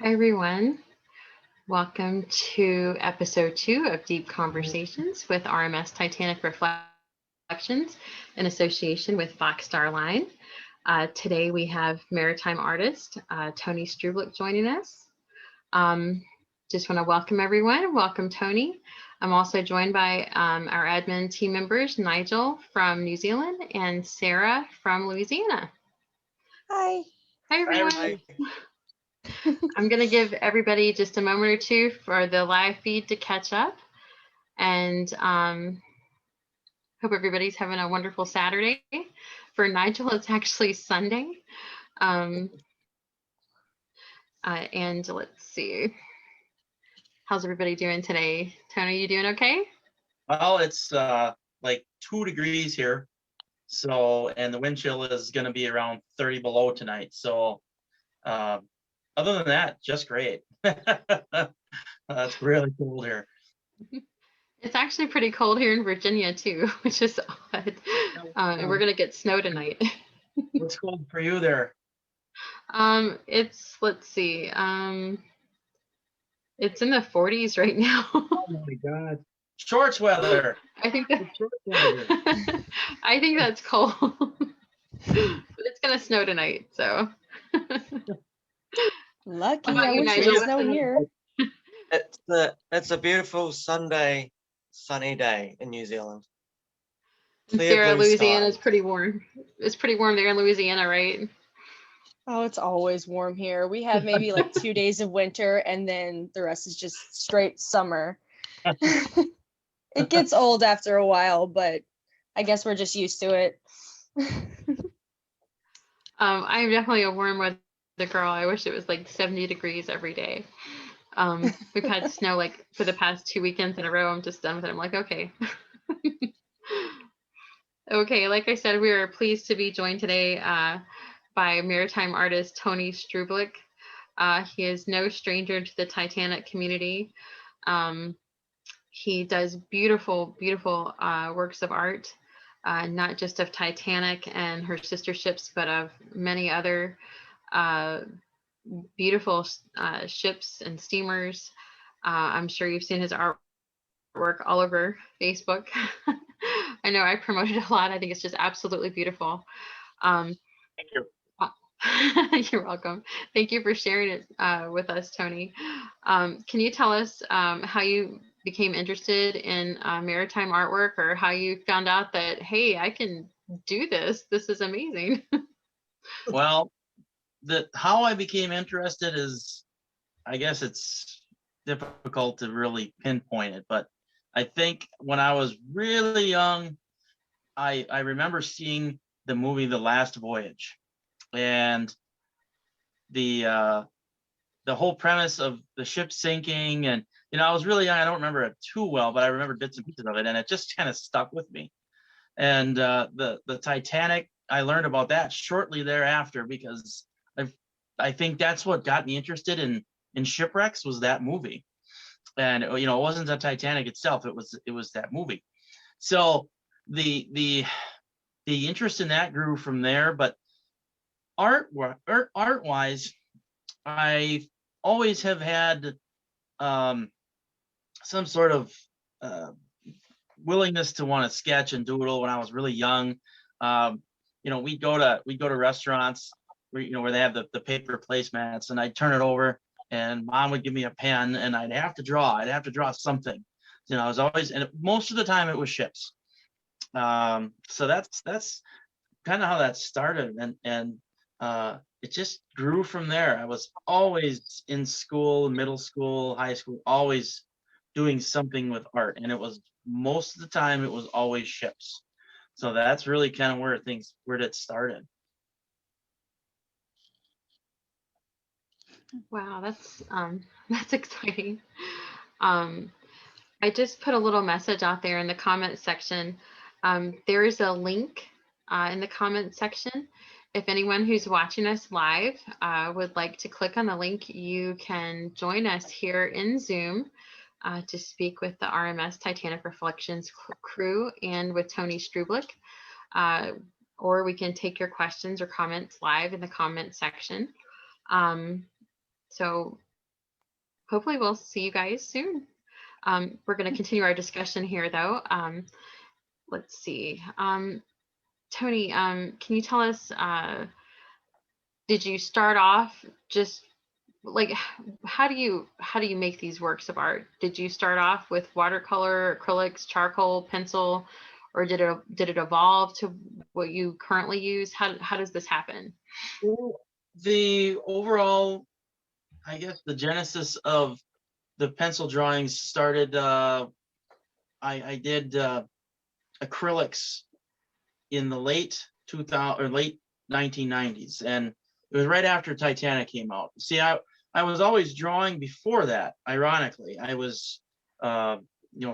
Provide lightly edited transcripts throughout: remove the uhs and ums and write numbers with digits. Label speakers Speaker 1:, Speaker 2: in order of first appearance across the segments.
Speaker 1: Hi, everyone. Welcome to episode 2 of Deep Conversations with RMS Titanic Reflections in association with Fox Star Line. Today we have maritime artist Tony Strublic joining us. Just want to welcome everyone. Welcome, Tony. I'm also joined by our admin team members, Nigel from New Zealand and Sarah from Louisiana.
Speaker 2: Hi.
Speaker 1: Hi, everyone.
Speaker 3: Hi.
Speaker 1: I'm going to give everybody just a moment or two for the live feed to catch up, and hope everybody's having a wonderful Saturday. For Nigel, it's actually Sunday. And let's see. How's everybody doing today? Tony, you doing okay?
Speaker 3: Well, it's like 2 degrees here. So, and the wind chill is going to be around 30 below tonight. So, other than that, just great. It's really cold here.
Speaker 1: It's actually pretty cold here in Virginia too, which is odd. And we're going to get snow tonight.
Speaker 3: What's cold for you there?
Speaker 1: Let's see. It's in the 40s right now.
Speaker 3: Oh my God. Shorts weather.
Speaker 1: I think that
Speaker 3: Shorts weather.
Speaker 1: I think that's cold. But it's gonna snow tonight, so
Speaker 2: Lucky.
Speaker 1: How about
Speaker 2: I
Speaker 1: you,
Speaker 2: wish it
Speaker 1: Nigel?
Speaker 2: was snow here.
Speaker 4: It's a beautiful Sunday, sunny day in New Zealand.
Speaker 1: and
Speaker 4: Clear
Speaker 1: Sarah,
Speaker 4: blue
Speaker 1: Louisiana is
Speaker 4: skies.
Speaker 1: pretty warm. It's pretty warm there in Louisiana, right?
Speaker 2: Oh, it's always warm here. We have maybe like 2 days of winter and then the rest is just straight summer. It gets old after a while, but I guess we're just used to it.
Speaker 1: I'm definitely a warm weather girl. I wish it was like 70 degrees every day. We've had snow like for the past 2 weekends in a row. I'm just done with it. I'm like, okay. Okay, like I said, we are pleased to be joined today by maritime artist Tony Strublic. He is no stranger to the Titanic community. He does beautiful, beautiful works of art, not just of Titanic and her sister ships, but of many other beautiful ships and steamers. I'm sure you've seen his artwork all over Facebook. I know I promote it a lot. I think it's just absolutely beautiful.
Speaker 3: Thank you.
Speaker 1: You're welcome. Thank you for sharing it with us, Tony. Can you tell us how you became interested in maritime artwork, or how you found out that, hey, I can do this? This is amazing.
Speaker 3: Well, how I became interested is, I guess it's difficult to really pinpoint it, but I think when I was really young, I remember seeing the movie The Last Voyage, and the whole premise of the ship sinking, and I was really young. I don't remember it too well, but I remember bits and pieces of it, and it just kind of stuck with me. And the Titanic, I learned about that shortly thereafter, because I think that's what got me interested in shipwrecks, was that movie. And it wasn't the Titanic itself, it was that movie. So the interest in that grew from there. But art wise, I always have had some sort of willingness to want to sketch and doodle. When I was really young, we'd go to restaurants where they have the paper placemats, and I'd turn it over, and Mom would give me a pen, and I'd have to draw something. I was always, and most of the time it was ships. So that's kind of how that started, and it just grew from there. I was always in school, middle school, high school, always doing something with art, and it was, most of the time, it was always ships. So that's really kind of where it started.
Speaker 1: Wow, that's exciting. I just put a little message out there in the comment section. There is a link in the comment section. If anyone who's watching us live would like to click on the link, you can join us here in Zoom to speak with the RMS Titanic Reflections crew and with Tony Strublic. Or we can take your questions or comments live in the comment section. So hopefully we'll see you guys soon. We're going to continue our discussion here, though. Let's see. Tony, can you tell us, did you start off just like, how do you make these works of art? Did you start off with watercolor, acrylics, charcoal, pencil, or did it evolve to what you currently use? How does this happen?
Speaker 3: Well, the overall, I guess the genesis of the pencil drawings started, I did acrylics in the late 2000 or late 1990s, and it was right after Titanic came out. See, I was always drawing before that. Ironically, I was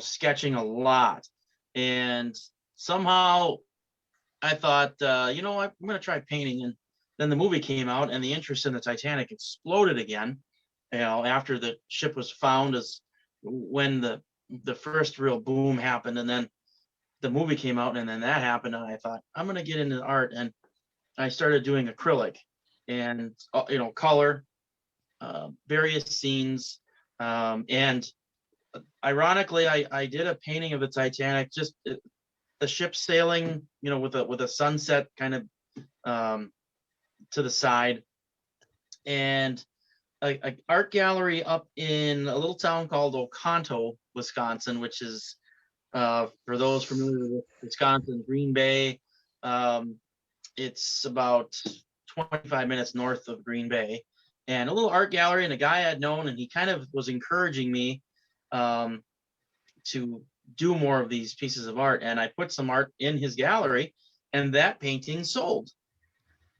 Speaker 3: sketching a lot, and somehow I thought, I'm going to try painting. And then the movie came out, and the interest in the Titanic exploded again. After the ship was found, is when the first real boom happened, and then the movie came out, and then that happened, and I thought, I'm going to get into art, and I started doing acrylic and color, various scenes, and ironically, I did a painting of the Titanic, just the ship sailing, with a sunset kind of to the side, and a art gallery up in a little town called Oconto, Wisconsin, which is, for those familiar with Wisconsin, Green Bay. It's about 25 minutes north of Green Bay, and a little art gallery, and a guy I'd known, and he kind of was encouraging me to do more of these pieces of art. And I put some art in his gallery, and that painting sold.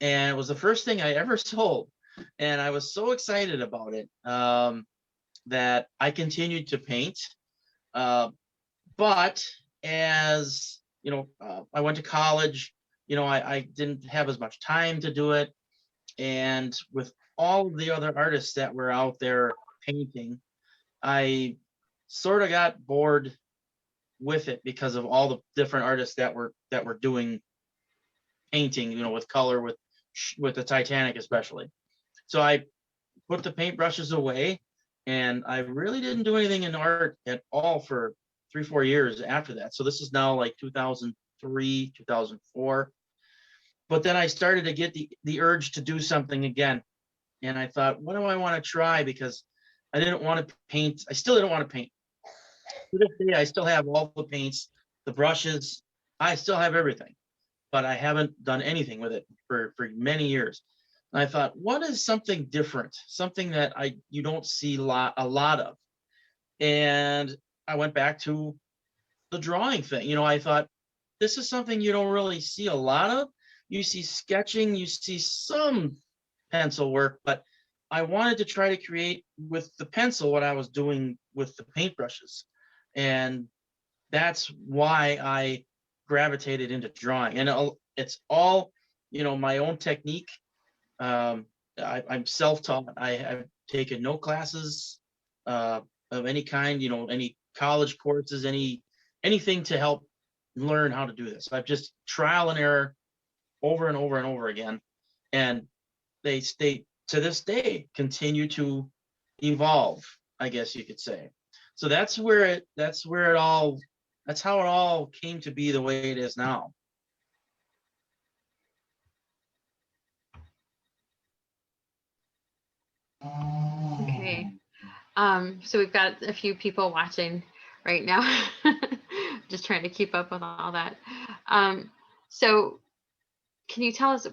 Speaker 3: And it was the first thing I ever sold. And I was so excited about it that I continued to paint. But as I went to college, I didn't have as much time to do it. And with all of the other artists that were out there painting, I sort of got bored with it because of all the different artists that were doing painting, with color, with the Titanic especially. So I put the paintbrushes away, and I really didn't do anything in art at all for 3-4 years after that. So this is now like 2003, 2004. But then I started to get the urge to do something again. And I thought, what do I want to try? Because I didn't want to paint. I still didn't want to paint. To this day, I still have all the paints, the brushes. I still have everything, but I haven't done anything with it for many years. And I thought, what is something different, something that you don't see a lot of? And I went back to the drawing thing. I thought, this is something you don't really see a lot of. You see sketching, you see some pencil work, but I wanted to try to create with the pencil what I was doing with the paintbrushes. And that's why I gravitated into drawing. And it's all, my own technique. I'm self-taught. I've taken no classes of any kind, any college courses, anything to help learn how to do this. I've just trial and error over and over and over again. And they to this day continue to evolve, I guess you could say. So that's how it all came to be the way it is now.
Speaker 1: Okay. So we've got a few people watching right now, just trying to keep up with all that. So can you tell us,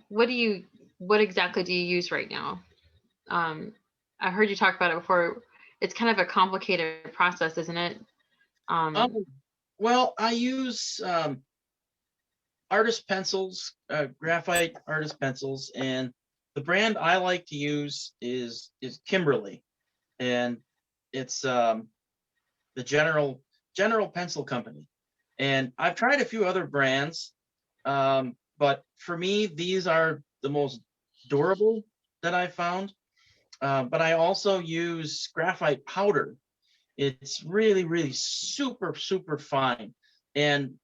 Speaker 1: what exactly do you use right now? I heard you talk about it before. It's kind of a complicated process, isn't it?
Speaker 3: Well, I use artist pencils, graphite artist pencils, and the brand I like to use is Kimberly, and it's the General Pencil Company. And I've tried a few other brands, but for me, these are the most durable that I found. But I also use graphite powder. It's really, really super, super fine. And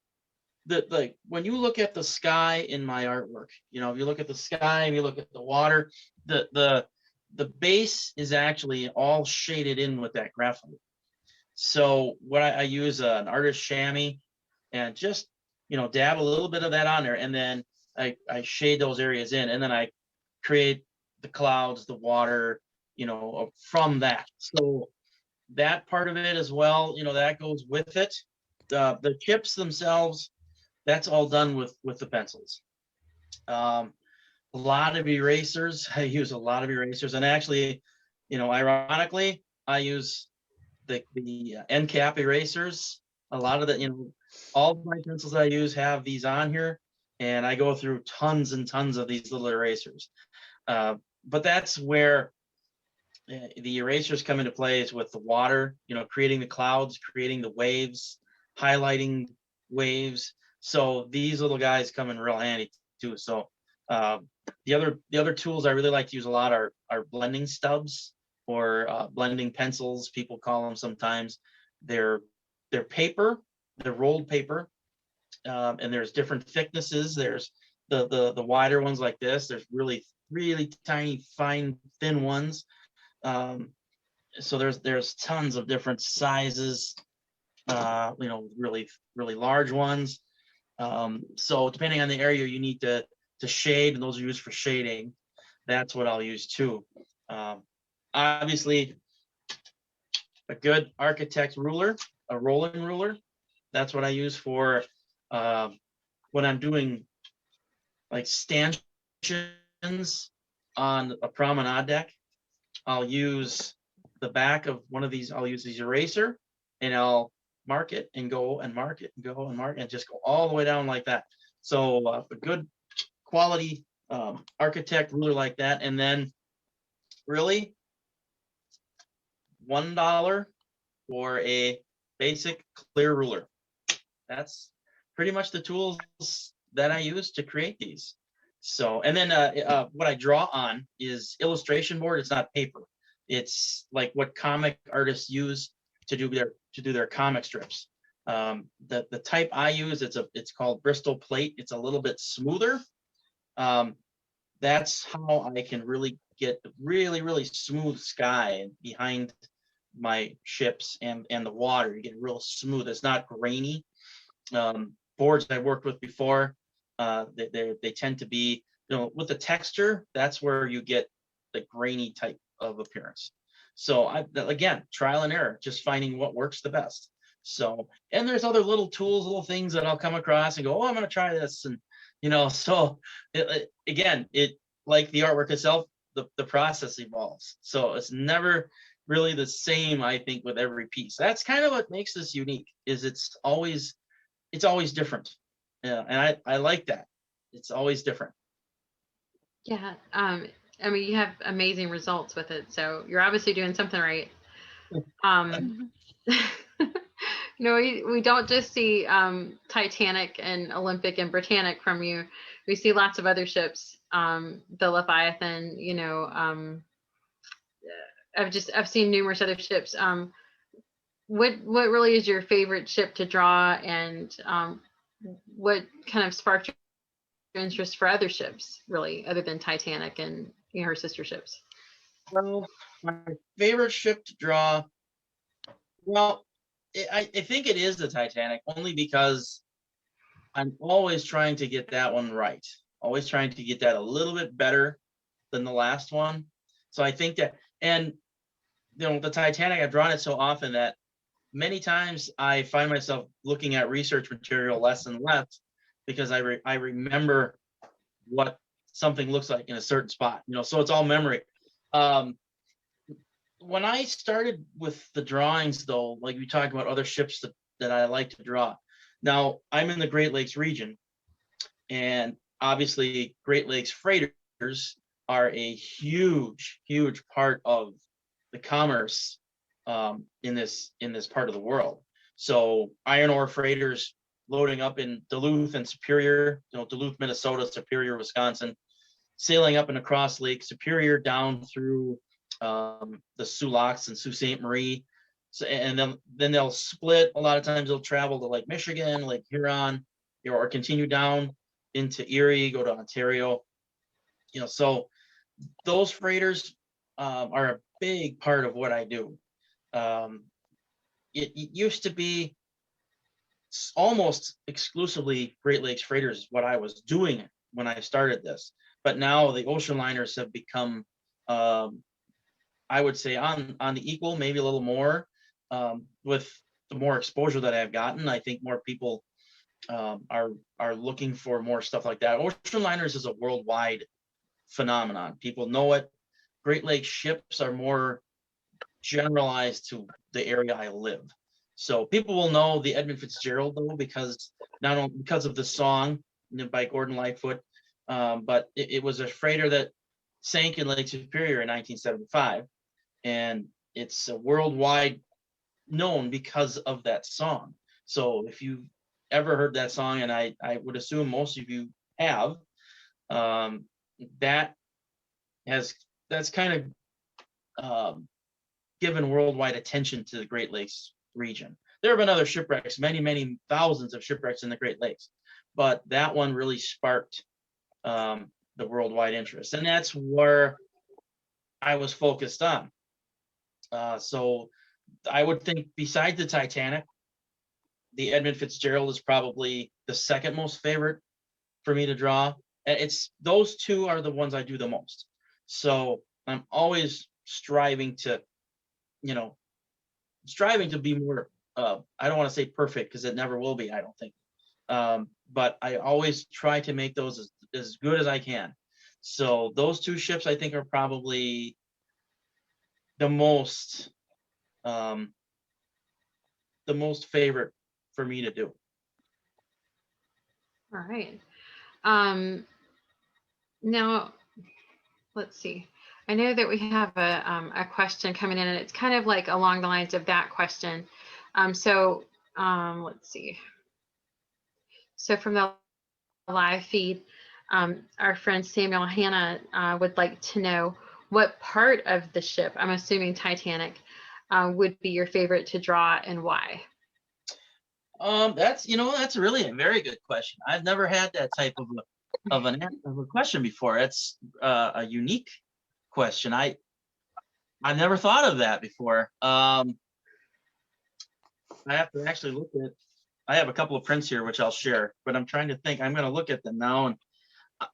Speaker 3: when you look at the sky in my artwork, if you look at the sky and you look at the water, the the base is actually all shaded in with that graphite. So what I use an artist chamois and just, dab a little bit of that on there, and then I shade those areas in, and then I create the clouds, the water, from that. So that part of it as well, that goes with it. The chips themselves, that's all done with the pencils. A lot of erasers. I use a lot of erasers, and actually, ironically, I use the end cap erasers. A lot of the, all of my pencils that I use have these on here, and I go through tons and tons of these little erasers. But that's where the erasers come into play, is with the water, creating the clouds, creating the waves, highlighting waves. So these little guys come in real handy too. So the other tools I really like to use a lot are blending stubs, or blending pencils, people call them sometimes. They're paper, they're rolled paper, and there's different thicknesses. There's the wider ones like this. There's really tiny, fine, thin ones. So there's tons of different sizes. Really large ones. So depending on the area you need to shade, and those are used for shading, that's what I'll use too. Obviously, a good architect ruler, a rolling ruler, that's what I use for when I'm doing like stanchions on a promenade deck. I'll use the back of one of these. I'll use these eraser, and I'll mark it and go and mark it and go and mark it, and just go all the way down like that. So a good quality architect ruler like that. And then really $1 for a basic clear ruler. That's pretty much the tools that I use to create these. So, and then what I draw on is illustration board. It's not paper. It's like what comic artists use to do their comic strips. The type I use, it's called Bristol plate. It's a little bit smoother. That's how I can really get really smooth sky behind my ships, and the water. You get real smooth. It's not grainy. Boards I worked with before, they tend to be, with the texture, that's where you get the grainy type of appearance. So again, trial and error, just finding what works the best. So, and there's other little tools, little things that I'll come across and go, oh, I'm going to try this. And, so again, like the artwork itself, the process evolves. So it's never really the same, I think, with every piece. That's kind of what makes this unique, is it's always different. Yeah, and I like that. It's always different.
Speaker 1: Yeah. I mean, you have amazing results with it, so you're obviously doing something right. We don't just see Titanic and Olympic and Britannic from you. We see lots of other ships. The Leviathan. I've seen numerous other ships. What really is your favorite ship to draw, and what kind of sparked your interest for other ships, really, other than Titanic and her sister ships?
Speaker 3: Well, my favorite ship to draw, well, I think it is the Titanic, only because I'm always trying to get that one right. Always trying to get that a little bit better than the last one. So I think that, and the Titanic, I've drawn it so often that many times I find myself looking at research material less and less, because I remember what something looks like in a certain spot, so it's all memory. When I started with the drawings, though, like we talk about other ships that I like to draw. Now, I'm in the Great Lakes region, and obviously Great Lakes freighters are a huge part of the commerce in this part of the world. So iron ore freighters loading up in Duluth and Superior, Duluth, Minnesota, Superior, Wisconsin, sailing up and across Lake Superior down through the Sioux Locks and Sault Ste. Marie. So, and then they'll split. A lot of times they'll travel to Lake Michigan, Lake Huron, or continue down into Erie, go to Ontario. So those freighters, are a big part of what I do. It used to be almost exclusively Great Lakes freighters is what I was doing when I started this. But now the ocean liners have become, I would say, on the equal, maybe a little more. With the more exposure that I've gotten, I think more people are looking for more stuff like that. Ocean liners is a worldwide phenomenon. People know it. Great Lakes ships are more generalized to the area I live. So people will know the Edmund Fitzgerald though, because not only because of the song by Gordon Lightfoot, but it was a freighter that sank in Lake Superior in 1975, and it's a worldwide known because of that song. So if you've ever heard that song, and I would assume most of you have, that that's kind of given worldwide attention to the Great Lakes region. There have been other shipwrecks, many thousands of shipwrecks in the Great Lakes, but that one really sparked the worldwide interest, and that's where I was focused on. So I would think besides the Titanic, the Edmund Fitzgerald is probably the second most favorite for me to draw. It's those two are the ones I do the most. So I'm always striving to, be more. I don't want to say perfect because it never will be. I don't think. But I always try to make those as good as I can. So those two ships I think are probably the most favorite for me to do.
Speaker 1: All right. Now, let's see. I know that we have a question coming in, and it's kind of like along the lines of that question. Let's see. So from the live feed, our friend Samuel Hannah would like to know what part of the ship, I'm assuming Titanic, would be your favorite to draw and why?
Speaker 3: That's really a very good question. I've never had that type of a question before. It's a unique question. I've never thought of that before. I have to actually look at. I have a couple of prints here which I'll share, but I'm trying to think. I'm going to look at them now, and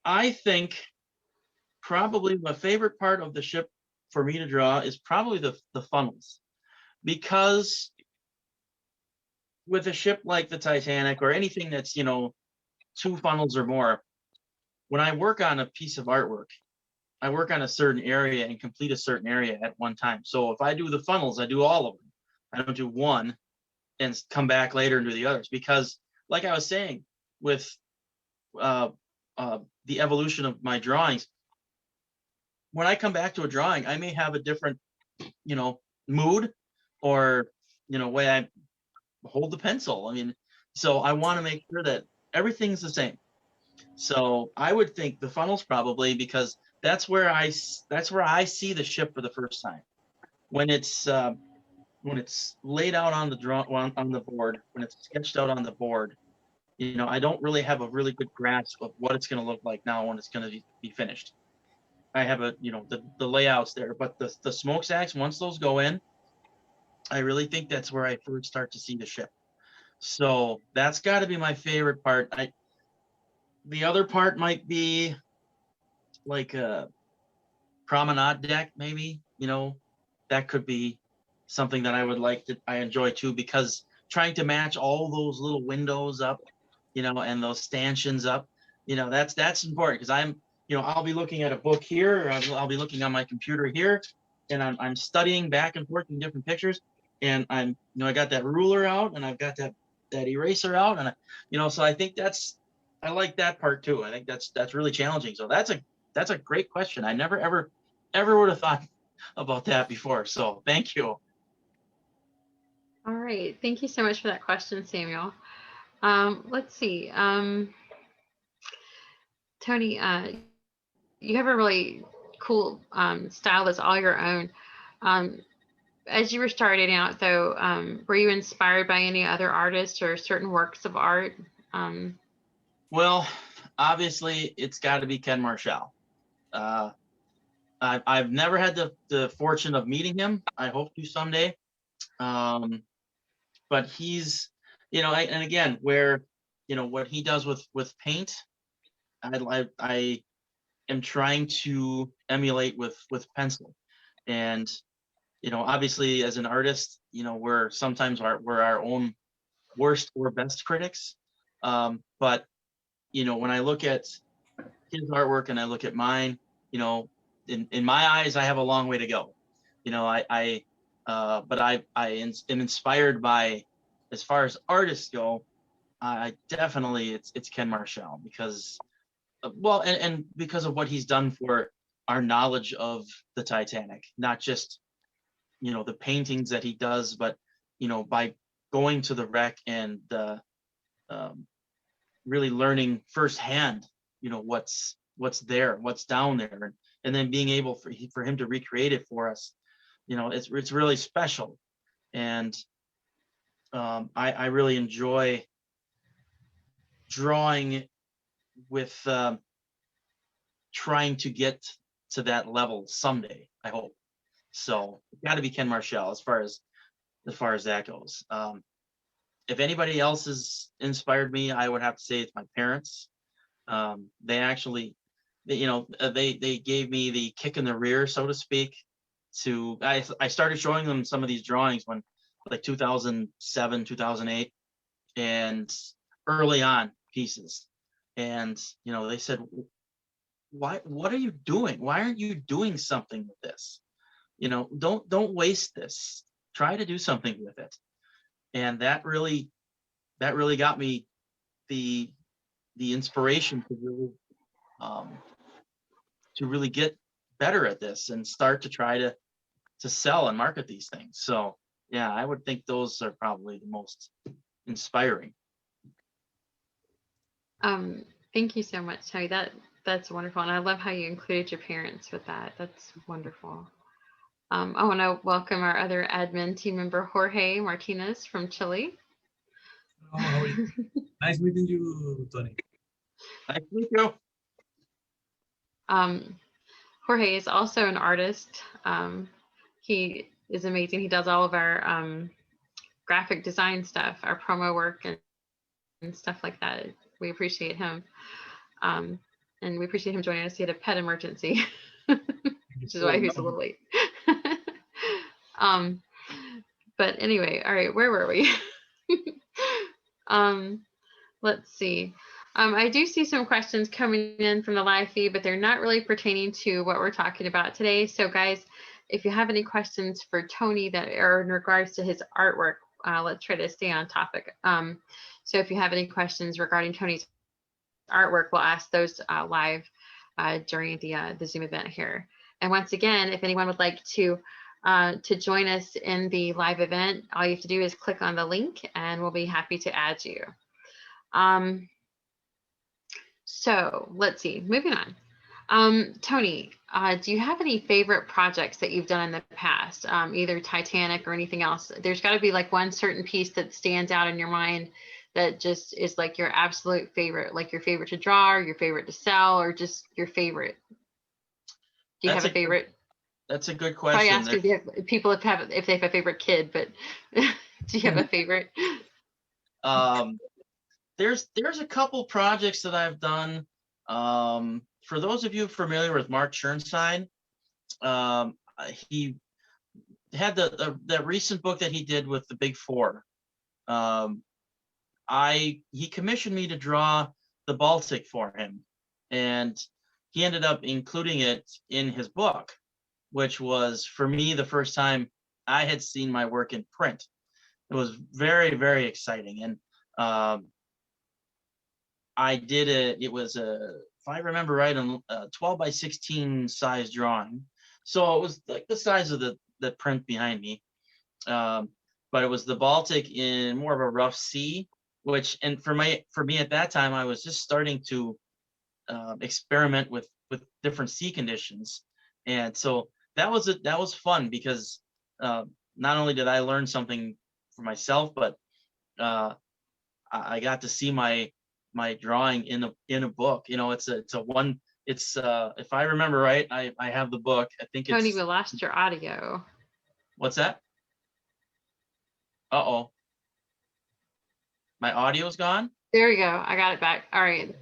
Speaker 3: I think probably my favorite part of the ship for me to draw is probably the funnels, because with a ship like the Titanic or anything that's two funnels or more, when I work on a piece of artwork, I work on a certain area and complete a certain area at one time. So if I do the funnels, I do all of them. I don't do one and come back later and do the others, because like I was saying with the evolution of my drawings, when I come back to a drawing, I may have a different mood or way I hold the pencil. I mean, so I want to make sure that everything's the same. So I would think the funnels probably, because that's where I see the ship for the first time. When it's laid out on the board, when it's sketched out on the board, I don't really have a really good grasp of what it's going to look like now when it's going to be finished. I have the layouts there, but the smokestacks, once those go in, I really think that's where I first start to see the ship. So that's got to be my favorite part. The other part might be like a promenade deck, maybe. That could be something that I enjoy too, because trying to match all those little windows up, and those stanchions up, that's important, because I'll be looking at a book here, or I'll be looking on my computer here, and I'm studying back and forth in different pictures, and I got that ruler out, and I've got that eraser out, and so I think I like that part too. I think that's really challenging. So that's a great question. I never ever would have thought about that before. So thank you.
Speaker 1: All right. Thank you so much for that question, Samuel. Let's see. Tony, you have a really cool style that's all your own. As you were starting out, though, were you inspired by any other artists or certain works of art?
Speaker 3: Well, obviously, it's got to be Ken Marshall. I've never had the fortune of meeting him. I hope to someday. But he's, and again, where, what he does with paint, I am trying to emulate with pencil. And, obviously as an artist, we're sometimes we're our own worst or best critics. But, when I look at his artwork and I look at mine, in my eyes, I have a long way to go. But I am inspired by, as far as artists go, I definitely it's Ken Marshall, because well, and because of what he's done for our knowledge of the Titanic, not just the paintings that he does, but by going to the wreck and really learning firsthand what's there, what's down there, and then being able for him to recreate it for us. It's really special. And I really enjoy drawing with trying to get to that level someday, I hope. So it's got to be Ken Marshall as far as that goes. If anybody else has inspired me, I would have to say it's my parents. They actually, they gave me the kick in the rear, so to speak. I started showing them some of these drawings when, like 2007, 2008, and early on pieces. And they said, what are you doing? Why aren't you doing something with this? Don't waste this. Try to do something with it. And that really got me the inspiration to really get better at this and start to try to sell and market these things. So yeah, I would think those are probably the most inspiring.
Speaker 1: Thank you so much, Tony. That's wonderful, and I love how you included your parents with that. That's wonderful. I want to welcome our other admin team member, Jorge Martinez from Chile.
Speaker 5: Oh, how are you? Nice meeting you, Tony.
Speaker 3: Nice to meet you.
Speaker 1: Jorge is also an artist. He is amazing. He does all of our graphic design stuff, our promo work and stuff like that. We appreciate him. And we appreciate him joining us. He had a pet emergency, which is why he was a little late. But anyway, all right, where were we? Let's see. I do see some questions coming in from the live feed, but they're not really pertaining to what we're talking about today. So guys, if you have any questions for Tony that are in regards to his artwork, let's try to stay on topic. So if you have any questions regarding Tony's artwork, we'll ask those live during the Zoom event here. And once again, if anyone would like to join us in the live event, all you have to do is click on the link and we'll be happy to add you. So let's see, moving on. Tony, do you have any favorite projects that you've done in the past, either Titanic or anything else? There's got to be like one certain piece that stands out in your mind that just is like your absolute favorite, like your favorite to draw, or your favorite to sell, or just your favorite. Do you have a favorite?
Speaker 3: That's a good question.
Speaker 1: Probably ask if people if they have a favorite kid, but do you have a favorite?
Speaker 3: There's a couple projects that I've done. For those of you familiar with Mark Chernstein, he had the recent book that he did with the Big Four. He commissioned me to draw the Baltic for him, and he ended up including it in his book, which was, for me, the first time I had seen my work in print. It was very, very exciting. And I did it. It was if I remember right, a 12 by 16 size drawing. So it was like the size of the print behind me. But it was the Baltic in more of a rough sea, and for me at that time, I was just starting to experiment with different sea conditions. And so that was fun, because not only did I learn something for myself, but I got to see my drawing in a book. It's it's if I remember right, I have the book. I think
Speaker 1: Tony,
Speaker 3: it's
Speaker 1: we lost your audio.
Speaker 3: what's that? Uh-oh. My audio's gone?
Speaker 1: There we go. I got it back. All right.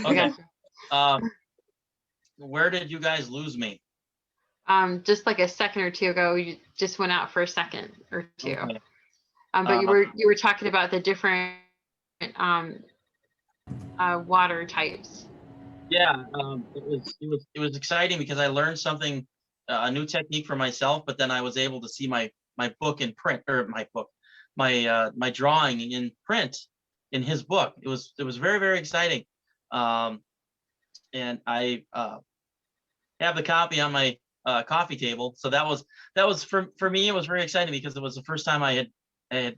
Speaker 1: I
Speaker 3: Okay.
Speaker 1: got you.
Speaker 3: Where did you guys lose me?
Speaker 1: Just like a second or two ago, you just went out for a second or two.
Speaker 3: Okay.
Speaker 1: But you were talking about the different water types.
Speaker 3: Yeah, it was exciting because I learned something, a new technique for myself, but then I was able to see my book in print, or my drawing in print in his book. It was very, very exciting. And I have the copy on my coffee table. So that was for me, it was very exciting because it was the first time I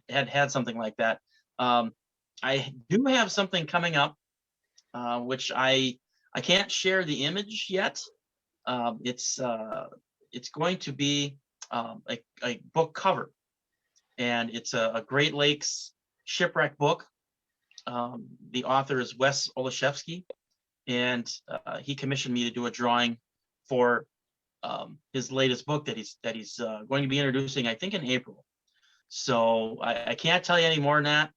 Speaker 3: had something like that. I do have something coming up, which I can't share the image yet. It's going to be a book cover, and it's a Great Lakes shipwreck book. The author is Wes Olszewski, and he commissioned me to do a drawing for his latest book that he's going to be introducing, I think, in April. So I can't tell you any more than that.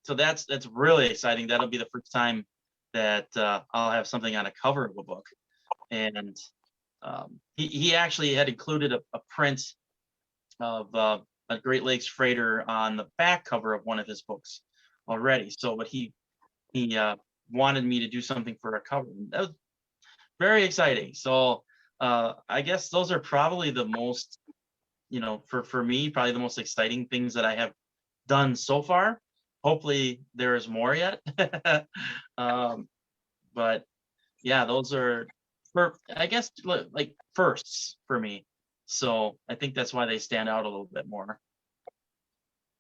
Speaker 3: So that's really exciting. That'll be the first time that I'll have something on a cover of a book. And he actually had included a print of a Great Lakes freighter on the back cover of one of his books already. So, but he wanted me to do something for a cover. That was very exciting. So I guess those are probably the most, for me, probably the most exciting things that I have done so far. Hopefully there's more yet. But yeah, those are, I guess, like firsts for me. So I think that's why they stand out a little bit more.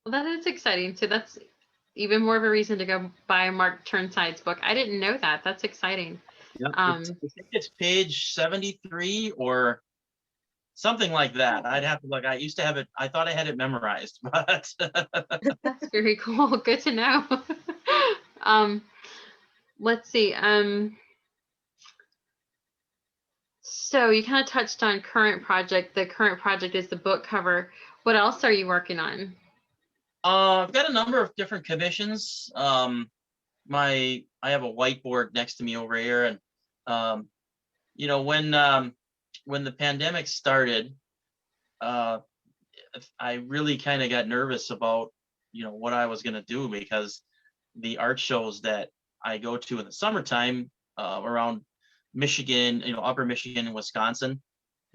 Speaker 1: Well, that is exciting. So that's even more of a reason to go buy Mark Turnside's book. I didn't know that. That's exciting.
Speaker 3: Yep. I think it's page 73 or something like that. I'd have to look. I used to have it. I thought I had it memorized, but
Speaker 1: That's very cool. Good to know. Let's see. So you kind of touched on current project. The current project is the book cover. What else are you working on?
Speaker 3: I've got a number of different commissions. I have a whiteboard next to me over here, and when the pandemic started, I really kind of got nervous about what I was going to do, because the art shows that I go to in the summertime around Michigan, upper Michigan and Wisconsin,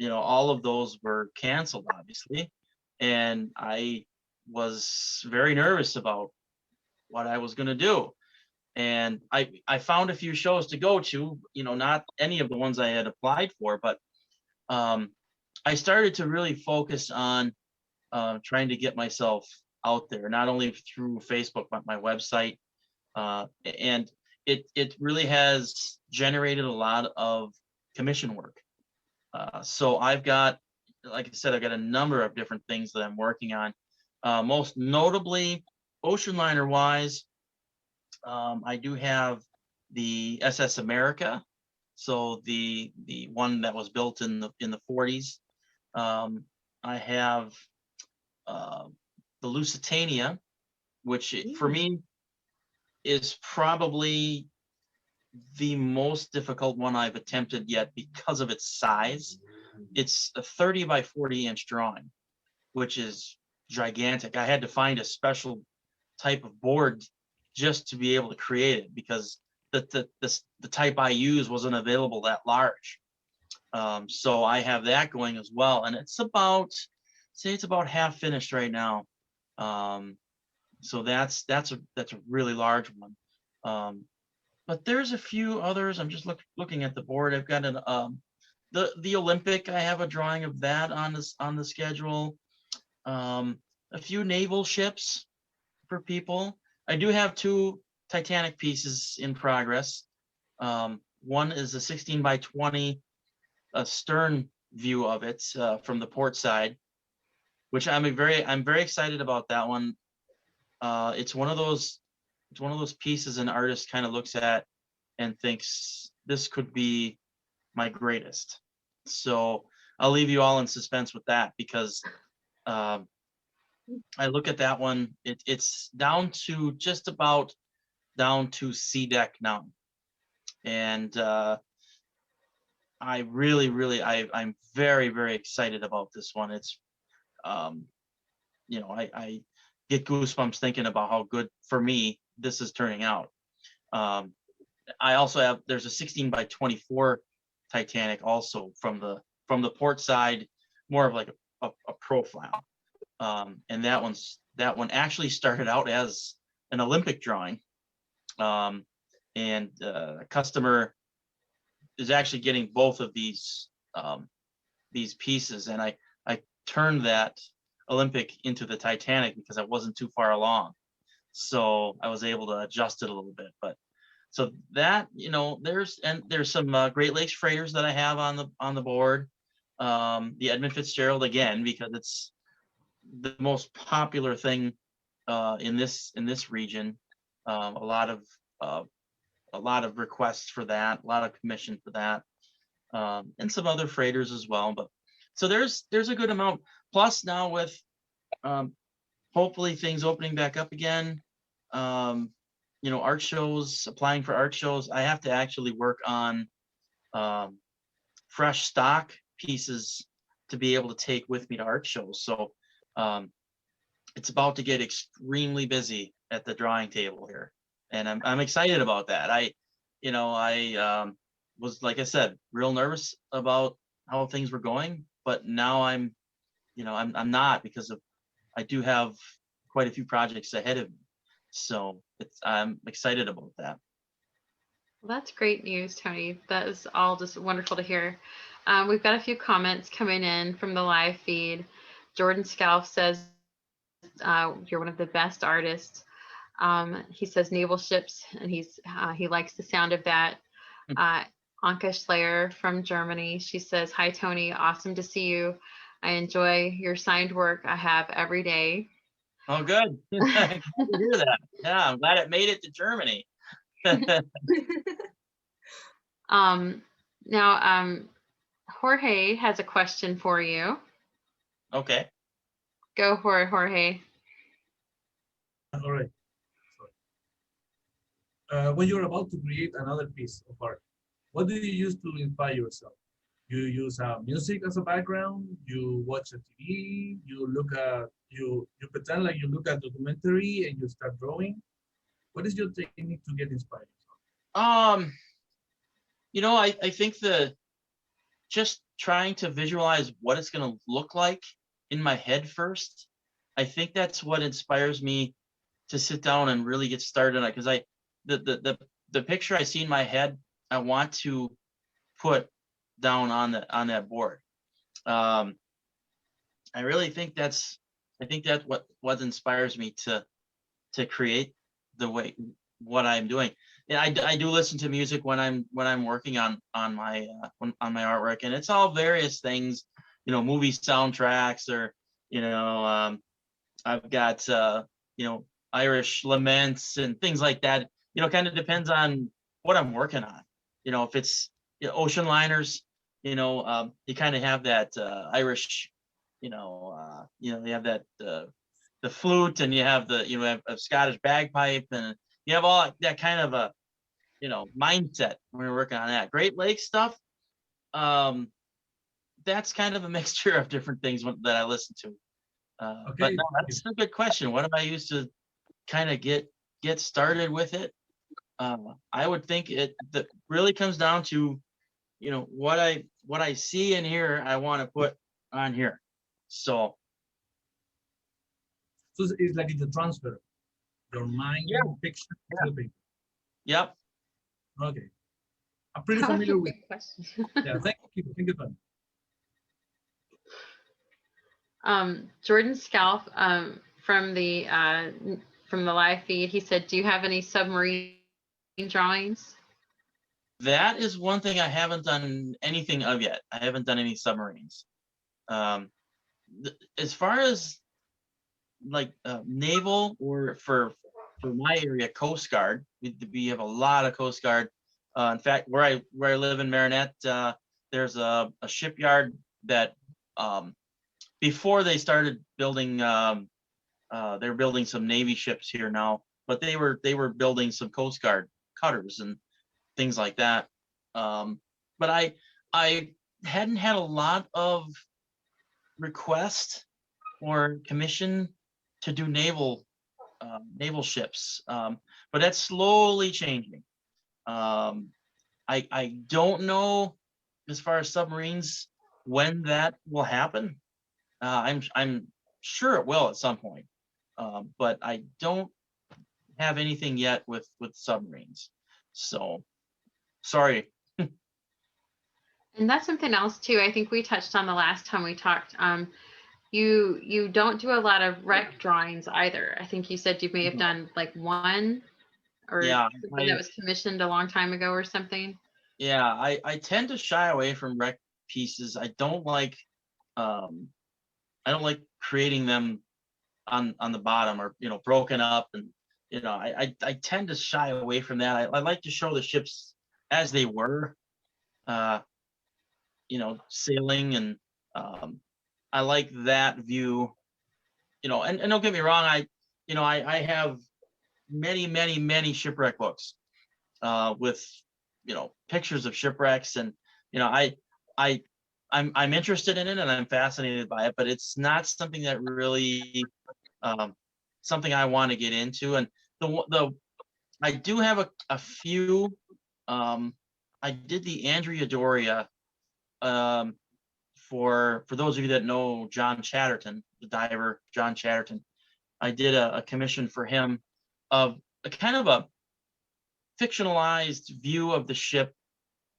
Speaker 3: all of those were canceled, obviously, and I was very nervous about what I was going to do. And I found a few shows to go to, not any of the ones I had applied for, but I started to really focus on trying to get myself out there, not only through Facebook, but my website. And it really has generated a lot of commission work. So I've got, like I said, I've got a number of different things that I'm working on. Most notably, ocean liner wise, I do have the SS America, so the one that was built in the 40s. I have the Lusitania, which for me is probably the most difficult one I've attempted yet because of its size. It's a 30 by 40 inch drawing, which is gigantic. I had to find a special type of board just to be able to create it, because the type I use wasn't available that large. So I have that going as well, and it's about half finished right now. So that's a really large one. But there's a few others. I'm just looking at the board. I've got an the Olympic. I have a drawing of that on the schedule. A few naval ships for people. I do have 2 Titanic pieces in progress. One is a 16 by 20, a stern view of it from the port side, which I'm very excited about that one. It's one of those pieces an artist kind of looks at and thinks this could be my greatest. So I'll leave you all in suspense with that, because I look at that one, it's down to just about down to C deck now. And I really, I'm very, very excited about this one. It's, I get goosebumps thinking about how good for me this is turning out. I also have, there's a 16 by 24 Titanic also from the port side, more of like a profile. And that one actually started out as an Olympic drawing. And a customer is actually getting both of these pieces, and I turned that Olympic into the Titanic because I wasn't too far along, so I was able to adjust it a little bit. But so that, there's some Great Lakes freighters that I have on the board. The Edmund Fitzgerald, again, because it's the most popular thing in this region. A lot of requests for that, a lot of commission for that, and some other freighters as well. But so there's a good amount. Plus now with hopefully things opening back up again, art shows, applying for art shows, I have to actually work on fresh stock pieces to be able to take with me to art shows. So it's about to get extremely busy at the drawing table here, and I'm excited about that. I was, like I said, real nervous about how things were going, but now I'm not, because I do have quite a few projects ahead of me. So I'm excited about that.
Speaker 1: Well, that's great news, Tony. That is all just wonderful to hear. We've got a few comments coming in from the live feed. Jordan Scalf says, you're one of the best artists. He says naval ships, and he likes the sound of that. Anka Schleyer from Germany, she says, hi, Tony. Awesome to see you. I enjoy your signed work I have every day.
Speaker 3: Oh, good. Glad to hear that. Yeah, I'm glad it made it to Germany.
Speaker 1: Now, Jorge has a question for you.
Speaker 3: Okay.
Speaker 1: Go, Jorge.
Speaker 5: All right. When you're about to create another piece of art, what do you use to inspire yourself? You use music as a background. You watch a TV. You look at you pretend like you look at documentary and you start drawing. What is your technique to get inspired?
Speaker 3: I think just trying to visualize what it's going to look like in my head first. I think that's what inspires me to sit down and really get started on it, because the picture I see in my head, I want to put down on that board. I really think that's what inspires me to create what I'm doing. Yeah, I do listen to music when I'm working on my artwork, and it's all various things, movie soundtracks, or I've got Irish laments and things like that. Kind of depends on what I'm working on. If it's ocean liners, you kind of have that Irish, you have that the flute, and you have have a Scottish bagpipe, and you have all that kind of a mindset when we're working on that. Great Lakes stuff, that's kind of a mixture of different things that I listen to.
Speaker 5: Okay.
Speaker 3: But no, that's a good question. What do I use to kind of get started with it? I would think that really comes down to what I see in here, I want to put on here. So
Speaker 5: it's like the transfer, your mind picture to the paper.
Speaker 3: Yep.
Speaker 5: Okay. I'm pretty familiar with.
Speaker 1: Question.
Speaker 5: Yeah, thank you. Thank you, Tony.
Speaker 1: Jordan Scalf, from the live feed, he said, do you have any submarine drawings?
Speaker 3: That is one thing I haven't done anything of yet. I haven't done any submarines. As far as like naval, or for my area, Coast Guard, we have a lot of Coast Guard In fact, where I live in Marinette, there's a shipyard that before they started building, they're building some Navy ships here now, but they were building some Coast Guard cutters and things like that. But I hadn't had a lot of requests or commission to do naval ships, but that's slowly changing. I don't know as far as submarines when that will happen. I'm sure it will at some point, but I don't have anything yet with submarines. So sorry.
Speaker 1: And that's something else too. I think we touched on the last time we talked. You don't do a lot of wreck drawings either. I think you said you may have done like one or
Speaker 3: Yeah,
Speaker 1: something that was commissioned a long time ago or something.
Speaker 3: Yeah, I tend to shy away from wreck pieces. I don't like creating them on the bottom or broken up, and I tend to shy away from that. I like to show the ships as they were, sailing, and I like that view. And don't get me wrong, I have many shipwreck books with pictures of shipwrecks, and I'm interested in it and I'm fascinated by it, but it's not something that really something I want to get into. And I do have a few. I did the Andrea Doria. For those of you that know John Chatterton, the diver John Chatterton, I did a commission for him of a kind of a fictionalized view of the ship.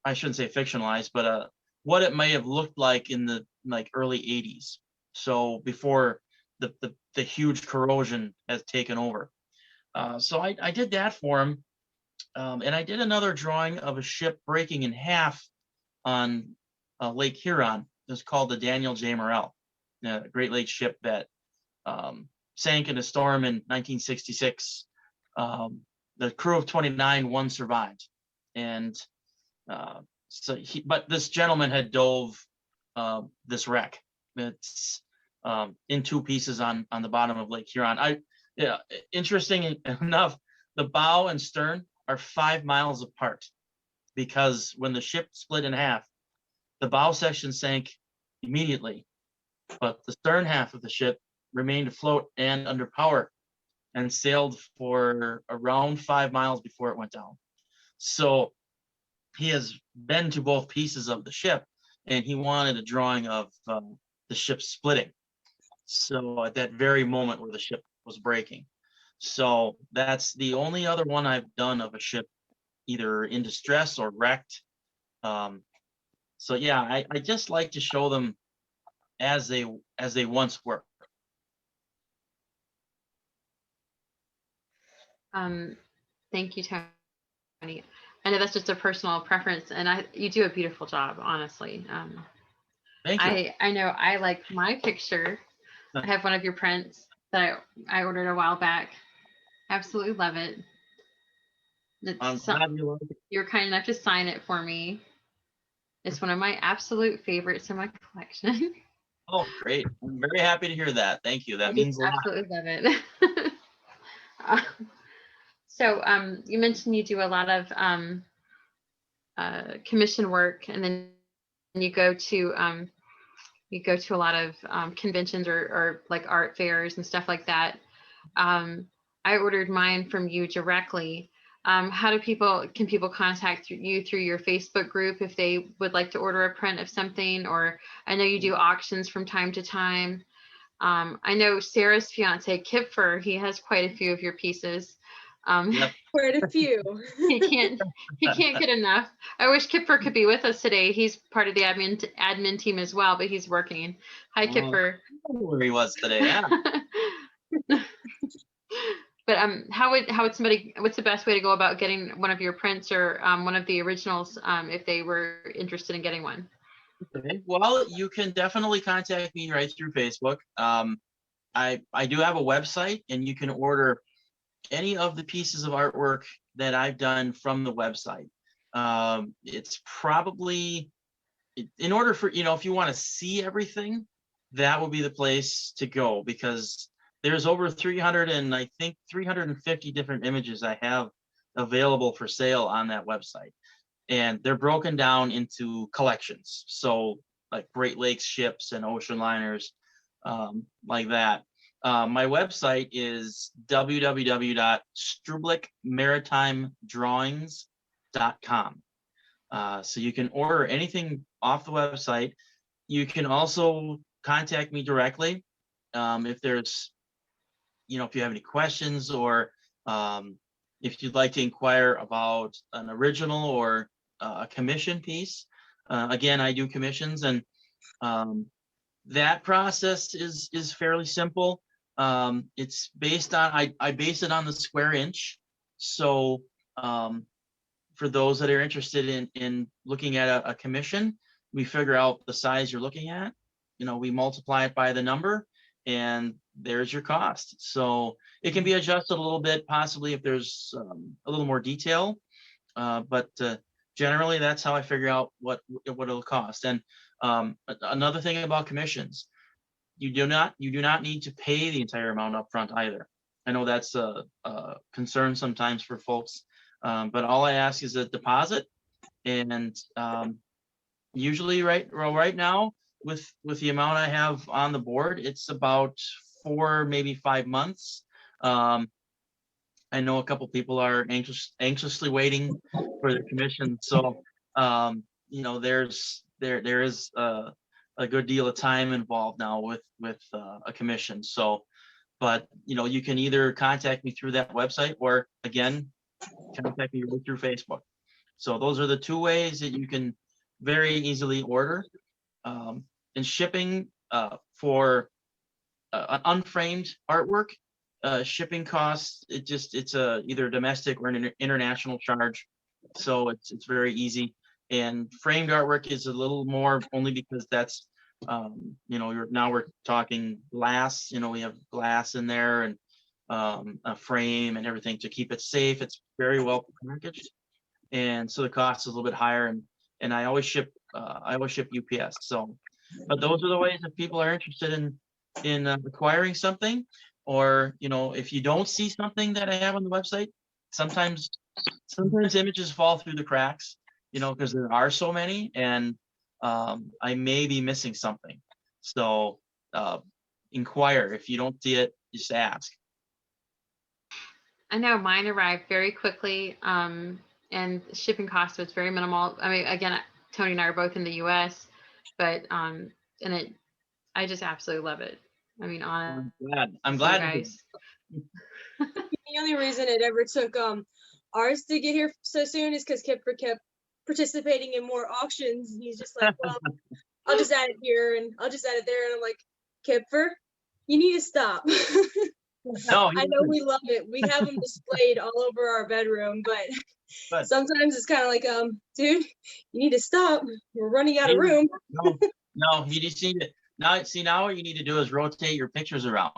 Speaker 3: I shouldn't say fictionalized, but what it may have looked like in the early 80s. So before the huge corrosion has taken over. So I did that for him. And I did another drawing of a ship breaking in half on Lake Huron. It's called the Daniel J. Morrell, a Great Lakes ship that sank in a storm in 1966. The crew of 29, one survived. And but this gentleman had dove this wreck. It's in two pieces on the bottom of Lake Huron. Interesting enough, the bow and stern are 5 miles apart, because when the ship split in half, the bow section sank immediately, but the stern half of the ship remained afloat and under power and sailed for around 5 miles before it went down. So he has been to both pieces of the ship, and he wanted a drawing of the ship splitting. So at that very moment where the ship was breaking. So that's the only other one I've done of a ship either in distress or wrecked. So yeah, I just like to show them as they once were.
Speaker 1: Thank you, Tony. I know that's just a personal preference, and you do a beautiful job, honestly.
Speaker 3: Thank you.
Speaker 1: I know I like my picture. I have one of your prints that I ordered a while back. Absolutely love it.
Speaker 3: I'm glad you like it.
Speaker 1: You're kind enough to sign it for me. It's one of my absolute favorites in my collection.
Speaker 3: Oh, great. I'm very happy to hear that. Thank you. That means a lot.
Speaker 1: Absolutely love it. So you mentioned you do a lot of commission work, and then you go to a lot of conventions or like art fairs and stuff like that. I ordered mine from you directly. How can people contact you through your Facebook group if they would like to order a print of something? Or I know you do auctions from time to time. I know Sarah's fiance Kipfer, he has quite a few of your pieces.
Speaker 3: Yep.
Speaker 2: Quite a few.
Speaker 1: he can't get enough. I wish Kipfer could be with us today. He's part of the admin team as well, but he's working. Hi, Kipfer.
Speaker 3: I don't know where he was today. Yeah.
Speaker 1: But what's the best way to go about getting one of your prints or one of the originals if they were interested in getting one?
Speaker 3: Okay. Well, you can definitely contact me right through Facebook. I do have a website, and you can order any of the pieces of artwork that I've done from the website. It's probably, in order for, if you want to see everything, that will be the place to go, because there's over 300 and I think 350 different images I have available for sale on that website. And they're broken down into collections. So like Great Lakes ships and ocean liners, like that. My website is www.strublicmaritimedrawings.com. So you can order anything off the website. You can also contact me directly if there's, if you have any questions, or if you'd like to inquire about an original or a commission piece. Again, I do commissions, and that process is fairly simple. It's based on, I base it on the square inch. So for those that are interested in looking at a commission, we figure out the size you're looking at. We multiply it by the number, and there's your cost. So it can be adjusted a little bit, possibly if there's a little more detail, but generally that's how I figure out what it'll cost. And another thing about commissions, you do not need to pay the entire amount up front either. I know that's a concern sometimes for folks, but all I ask is a deposit, and usually right now with the amount I have on the board, it's about 4, maybe 5 months. I know a couple people are anxiously waiting for their commission, so there is a good deal of time involved now with a commission. So, but you can either contact me through that website, or again, contact me right through Facebook. So those are the two ways that you can very easily order. And shipping for an unframed artwork, shipping costs, it's either a domestic or an international charge. So it's very easy. And framed artwork is a little more, only because that's now we're talking glass. We have glass in there, and a frame and everything to keep it safe. It's very well packaged, and so the cost is a little bit higher. And I always ship UPS. So, but those are the ways that people are interested in acquiring something. Or if you don't see something that I have on the website, sometimes images fall through the cracks, because there are so many, and I may be missing something. So inquire. If you don't see it, just ask.
Speaker 1: I know mine arrived very quickly, and shipping cost was very minimal. I mean, again, Tony and I are both in the U.S., but I just absolutely love it. I mean,
Speaker 3: I'm glad,
Speaker 1: guys.
Speaker 2: The only reason it ever took ours to get here so soon is because Kipper kept participating in more auctions, and he's just like, well, I'll just add it here and I'll just add it there, and I'm like, Kipper, you need to stop.
Speaker 3: No,
Speaker 2: I know we love it. We have them displayed all over our bedroom, but sometimes it's kind of like, dude, you need to stop. We're running out of room.
Speaker 3: No, you just need to now what you need to do is rotate your pictures around,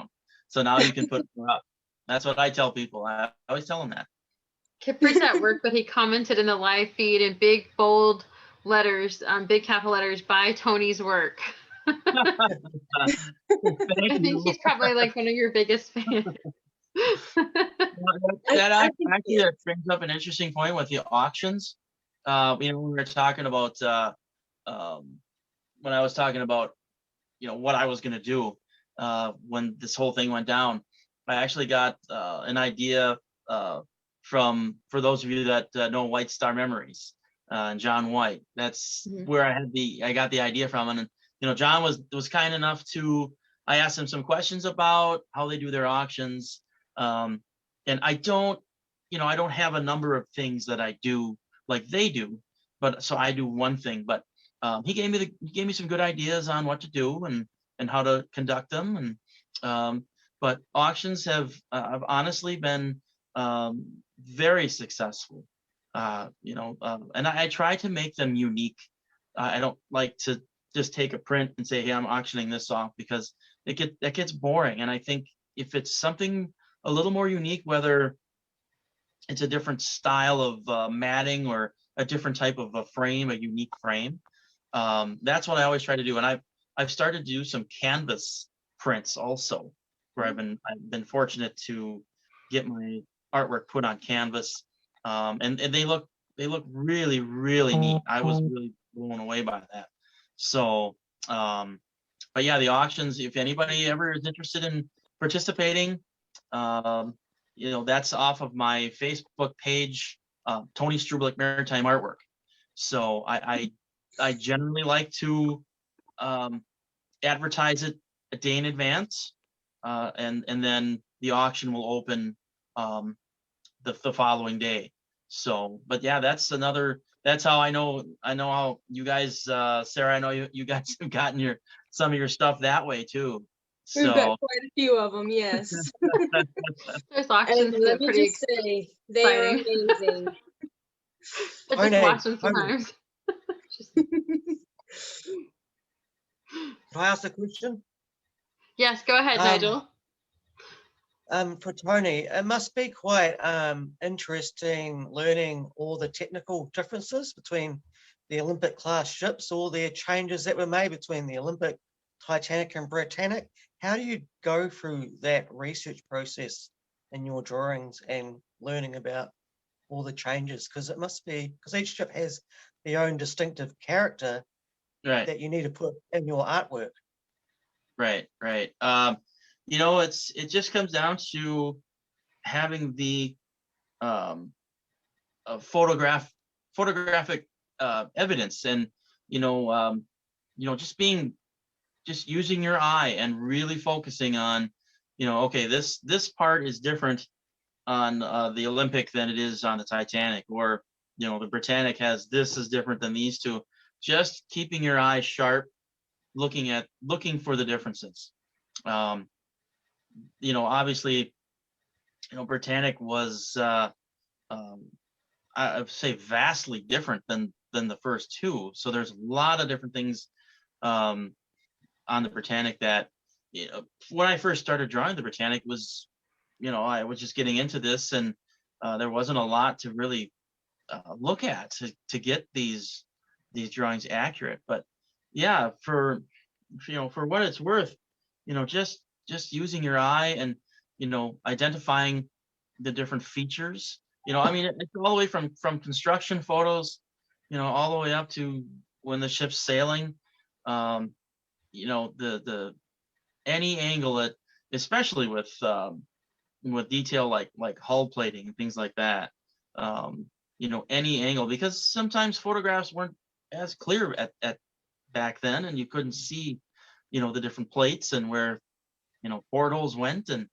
Speaker 3: so now you can put them up. That's what I tell people. I always tell them that.
Speaker 1: Kipper's at work, but he commented in the live feed in big bold letters, big capital letters, "Buy Tony's work." I think he's probably like one of your biggest fans.
Speaker 3: That brings up an interesting point with the auctions. We were talking about when I was talking about what I was going to do when this whole thing went down. I actually got an idea for those of you that know White Star Memories, John White. That's where I got the idea from. And John was kind enough to, I asked him some questions about how they do their auctions. And I don't have a number of things that I do like they do, but so I do one thing. But he gave me some good ideas on what to do and how to conduct them. And but auctions have honestly been very successful. And I try to make them unique. I don't like to just take a print and say, hey, I'm auctioning this off, because that gets boring. And I think if it's something a little more unique, whether it's a different style of matting or a different type of a frame, a unique frame. That's what I always try to do. And I've started to do some canvas prints also, where I've been fortunate to get my artwork put on canvas. And they look really, really neat. I was really blown away by that. So, but yeah, the auctions, if anybody ever is interested in participating, that's off of my Facebook page, Tony Strublic Maritime Artwork. So I generally like to advertise it a day in advance, and then the auction will open the following day. So, but yeah, that's how I know how you guys, Sarah, I know you guys have gotten some of your stuff that way too.
Speaker 2: We've
Speaker 3: So
Speaker 2: got quite a few of them, yes.
Speaker 1: Those auctions
Speaker 2: And let
Speaker 1: get
Speaker 2: me
Speaker 1: pretty
Speaker 2: just say, they are
Speaker 1: exciting.
Speaker 2: amazing.
Speaker 1: I just
Speaker 4: Tony,
Speaker 1: watch them
Speaker 4: Tony.
Speaker 1: sometimes.
Speaker 4: Can I ask a question?
Speaker 1: Yes, go ahead, Nigel.
Speaker 4: For Tony, it must be quite interesting learning all the technical differences between the Olympic class ships, all their changes that were made between the Olympic, Titanic and Britannic. How do you go through that research process in your drawings and learning about all the changes? Because it must be, because each ship has their own distinctive character
Speaker 3: right.
Speaker 4: that you need to put in your artwork.
Speaker 3: Right. It just comes down to having the photographic evidence, and just using your eye and really focusing on, okay, this part is different on the Olympic than it is on the Titanic, or the Britannic has this is different than these two. Just keeping your eye sharp, looking for the differences. Obviously, Britannic was I would say vastly different than the first two. So there's a lot of different things on the Britannic that, when I first started drawing the Britannic was, I was just getting into this, and there wasn't a lot to really look at to get these drawings accurate. But yeah, for what it's worth, just using your eye and identifying the different features. It's all the way from construction photos, all the way up to when the ship's sailing. The any angle that, especially with detail like hull plating and things like that. Any angle, because sometimes photographs weren't as clear at back then, and you couldn't see, the different plates and where, portholes went, and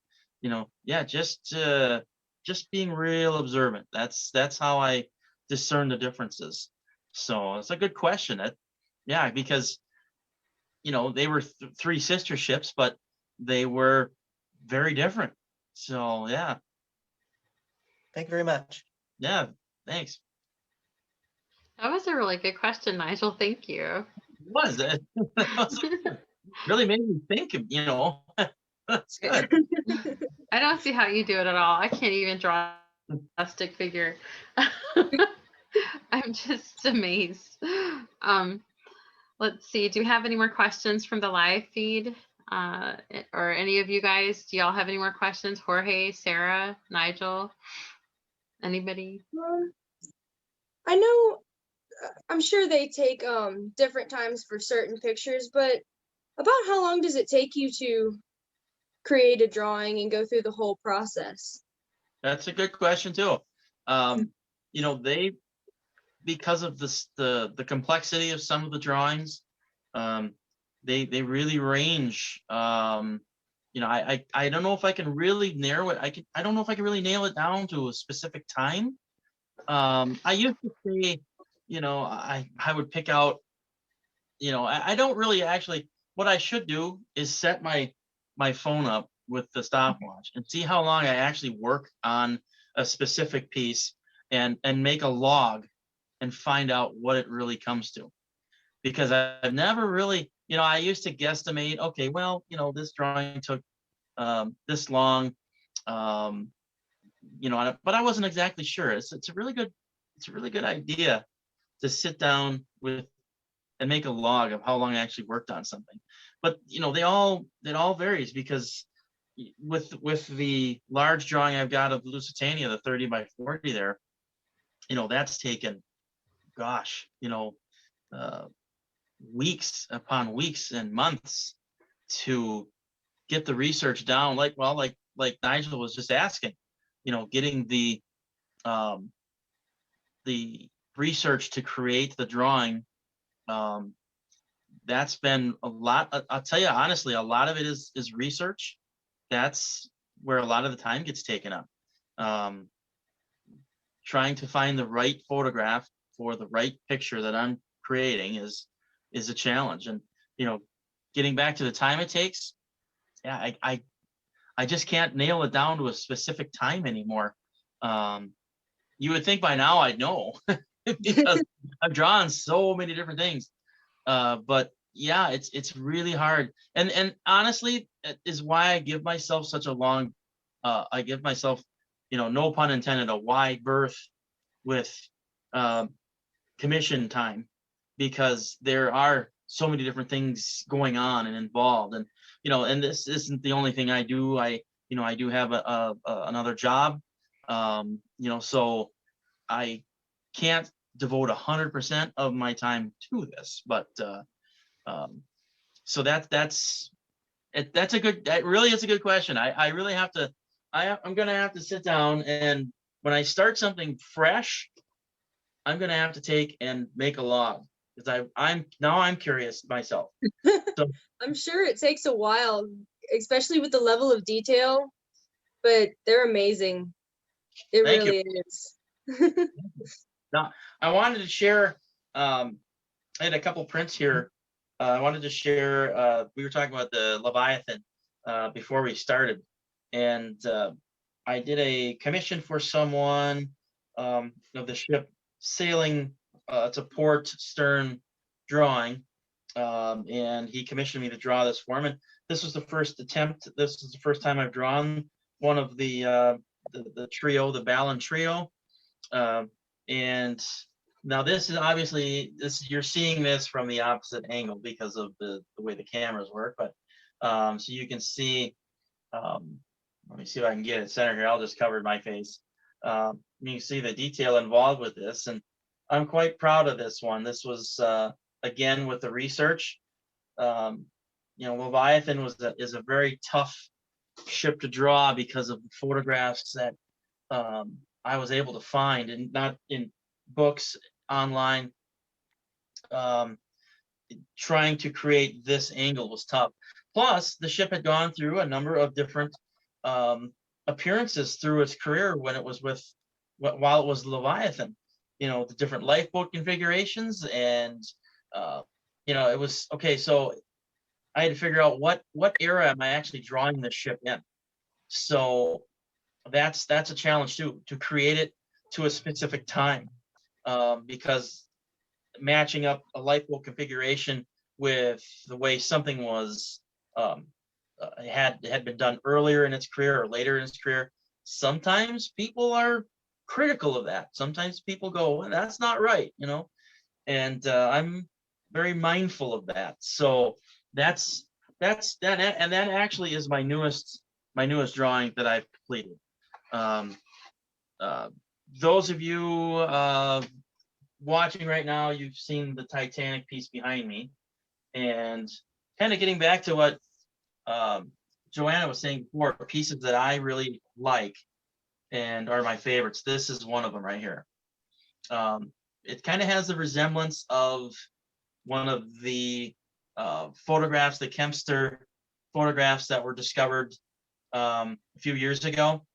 Speaker 3: just being real observant. That's how I discern the differences. So it's a good question. Because they were three sister ships, but they were very different. So yeah.
Speaker 4: Thank you very much.
Speaker 3: Yeah, thanks.
Speaker 1: That was a really good question, Nigel. Thank you.
Speaker 3: It was really made me think of, that's good.
Speaker 1: I don't see how you do it at all. I can't even draw a stick figure. I'm just amazed. Let's see. Do we have any more questions from the live feed? Or any of you guys? Do y'all have any more questions? Jorge, Sarah, Nigel, anybody?
Speaker 2: I know, I'm sure they take different times for certain pictures, but about how long does it take you to create a drawing and go through the whole process?
Speaker 3: That's a good question too. They, because of the complexity of some of the drawings, they really range. I don't know if I can really narrow it. I don't know if I can really nail it down to a specific time. I used to say, I would pick out, I don't really actually, what I should do is set my phone up with the stopwatch and see how long I actually work on a specific piece, and make a log and find out what it really comes to. Because I've never really, I used to guesstimate, okay, well, this drawing took this long, but I wasn't exactly sure. It's a really good idea to sit down with and make a log of how long I actually worked on something. But you know, it all varies, because with the large drawing I've got of Lusitania, the 30 by 40 there, you know, that's taken, gosh, you know, weeks upon weeks and months to get the research down. Like Nigel was just asking, you know, getting the research to create the drawing, that's been a lot. I'll tell you honestly, a lot of it is research. That's where a lot of the time gets taken up. Trying to find the right photograph for the right picture that I'm creating is a challenge. And you know, getting back to the time it takes, yeah, I just can't nail it down to a specific time anymore. You would think by now I'd know because I've drawn so many different things. But yeah, it's really hard. And honestly, it is why I give myself such a long, I give myself, you know, no pun intended, a wide berth with commission time, because there are so many different things going on and involved. And you know, and this isn't the only thing I do. You know, I do have another job. You know, so I can't devote 100% of my time to this, but so that's a good, that really is a good question. I really have to, I'm gonna have to sit down, and when I start something fresh, I'm gonna have to take and make a log, because I'm curious myself. So
Speaker 2: I'm sure it takes a while, especially with the level of detail, but they're amazing. It
Speaker 3: thank you.
Speaker 2: really is.
Speaker 3: Now I wanted to share. I had a couple prints here. I wanted to share. We were talking about the Leviathan before we started, and I did a commission for someone of the ship sailing to port, stern drawing, and he commissioned me to draw this for him. And this was the first attempt. This is the first time I've drawn one of the trio, the Ballon trio. And now this is obviously, you're seeing this from the opposite angle because of the way the cameras work, but so you can see, let me see if I can get it centered here. I'll just cover my face. You can see the detail involved with this, and I'm quite proud of this one. This was again with the research. You know, Leviathan is a very tough ship to draw because of the photographs that I was able to find, and not in books, online. Trying to create this angle was tough. Plus, the ship had gone through a number of different appearances through its career when it was while it was Leviathan. You know, the different lifeboat configurations, and you know, it was okay. So I had to figure out what era am I actually drawing this ship in. So that's a challenge too, to create it to a specific time, because matching up a lifeboat configuration with the way something was had been done earlier in its career or later in its career, sometimes people are critical of that. Sometimes people go, well, that's not right, you know, and I'm very mindful of that. So that's that, and that actually is my newest drawing that I've completed. Those of you watching right now, you've seen the Titanic piece behind me, and kind of getting back to what Joanna was saying before, pieces that I really like and are my favorites. This is one of them right here. It kind of has the resemblance of one of the photographs, the Kempster photographs that were discovered a few years ago.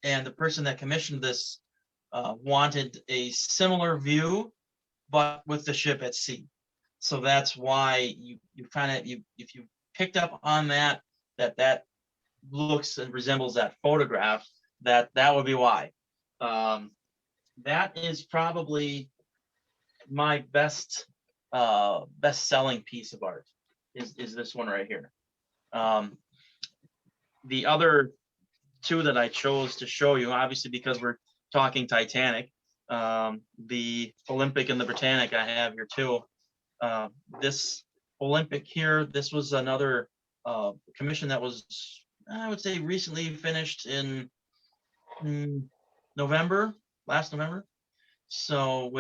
Speaker 3: And the person that commissioned this wanted a similar view, but with the ship at sea. So that's why you if you picked up on that looks and resembles that photograph, that would be why. That is probably my best selling piece of art is this one right here. The other two that I chose to show you, obviously because we're talking Titanic, the Olympic and the Britannic I have here too. This Olympic here, this was another commission that was, I would say, recently finished in November, last November. So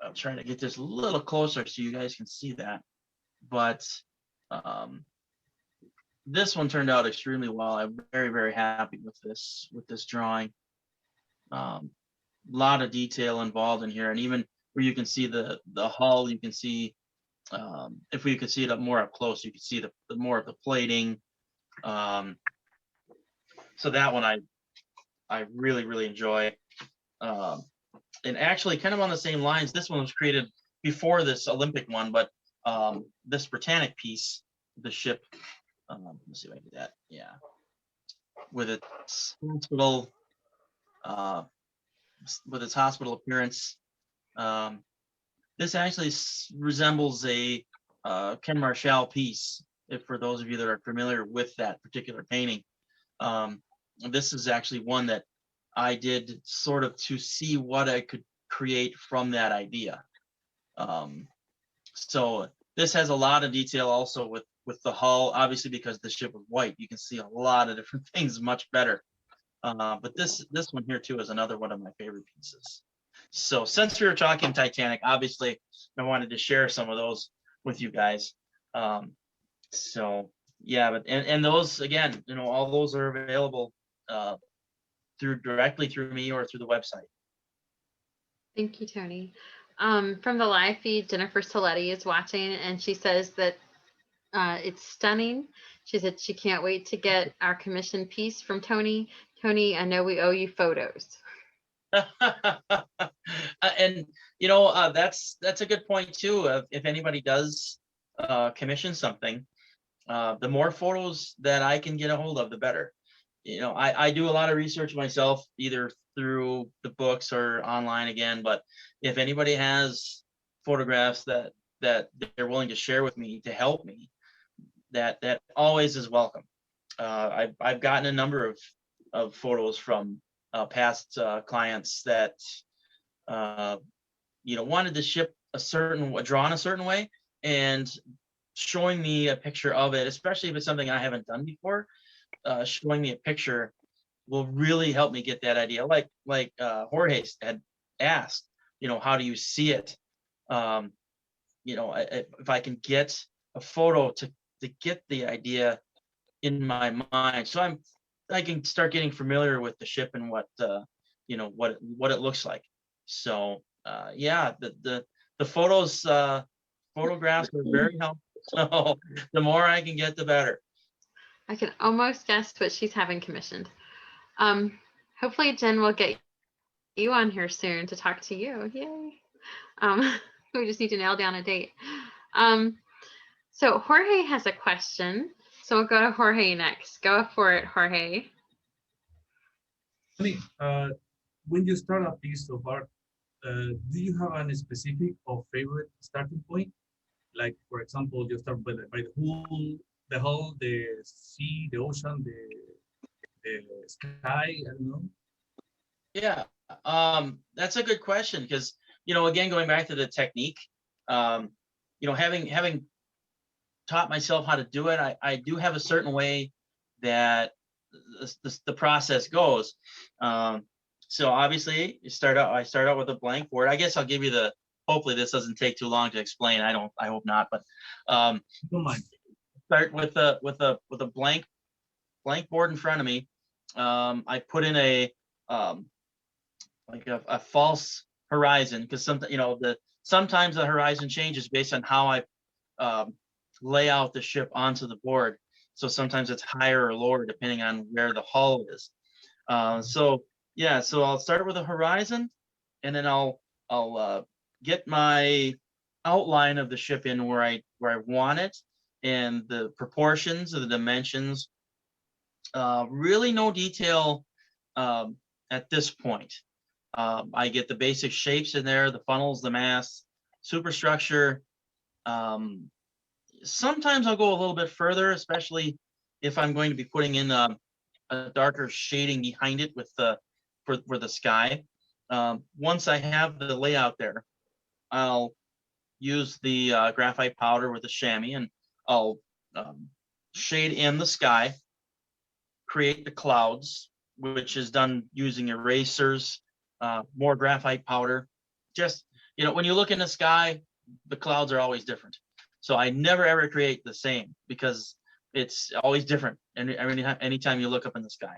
Speaker 3: I'm trying to get this a little closer so you guys can see that. But this one turned out extremely well. I'm very, very happy with this drawing. Lot of detail involved in here, and even where you can see the hull, you can see if we could see it more up close, you can see the more of the plating. So that one I really, really enjoy. And actually, kind of on the same lines, this one was created before this Olympic one, but this Britannic piece, the ship. Let's see if I can do that. Yeah, with its hospital appearance. This actually resembles a Ken Marshall piece. If for those of you that are familiar with that particular painting, this is actually one that I did sort of to see what I could create from that idea. So this has a lot of detail also with the hull, obviously because the ship was white, you can see a lot of different things much better. But this one here too is another one of my favorite pieces. So since we were talking Titanic, obviously I wanted to share some of those with you guys. So yeah, but and those again, all those are available directly through me or through the website.
Speaker 1: Thank you, Tony. From the live feed, Jennifer Soletti is watching, and she says that it's stunning. She said she can't wait to get our commission piece from Tony. Tony, I know we owe you photos.
Speaker 3: And that's a good point too. If anybody does commission something, the more photos that I can get a hold of, the better. I do a lot of research myself, either through the books or online again. But if anybody has photographs that they're willing to share with me to help me, that always is welcome. I've gotten a number of photos from past clients that wanted the ship drawn a certain way, and showing me a picture of it, especially if it's something I haven't done before. Showing me a picture will really help me get that idea. Like Jorge had asked, how do you see it? If I can get a photo to get the idea in my mind, so I can start getting familiar with the ship and what it looks like. So yeah, the photographs are very helpful. So the more I can get, the better.
Speaker 1: I can almost guess what she's having commissioned. Hopefully Jen will get you on here soon to talk to you. Yay. We just need to nail down a date. So Jorge has a question. So we'll go to Jorge next. Go for it, Jorge.
Speaker 5: When you start a piece of art, do you have a specific or favorite starting point? Like, for example, you start by the hull, the sea, the ocean, the sky, I don't know.
Speaker 3: Yeah, that's a good question, because again, going back to the technique, having taught myself how to do it, I do have a certain way that the process goes. So obviously I start out with a blank board. I guess I'll give you hopefully this doesn't take too long to explain. I hope not, but
Speaker 5: Don't mind.
Speaker 3: start with a blank board in front of me. I put in a false horizon, because sometimes the horizon changes based on how I lay out the ship onto the board. So sometimes it's higher or lower depending on where the hull is. So I'll start with a horizon, and then I'll get my outline of the ship in where I want it, and the proportions of the dimensions. Really no detail at this point. I get the basic shapes in there, the funnels, the masts, superstructure. Sometimes I'll go a little bit further, especially if I'm going to be putting in a darker shading behind it for the sky. once I have the layout there, I'll use the graphite powder with the chamois, and I'll shade in the sky, create the clouds, which is done using erasers, more graphite powder. Just, when you look in the sky, the clouds are always different. So I never ever create the same, because it's always different. And anytime you look up in the sky.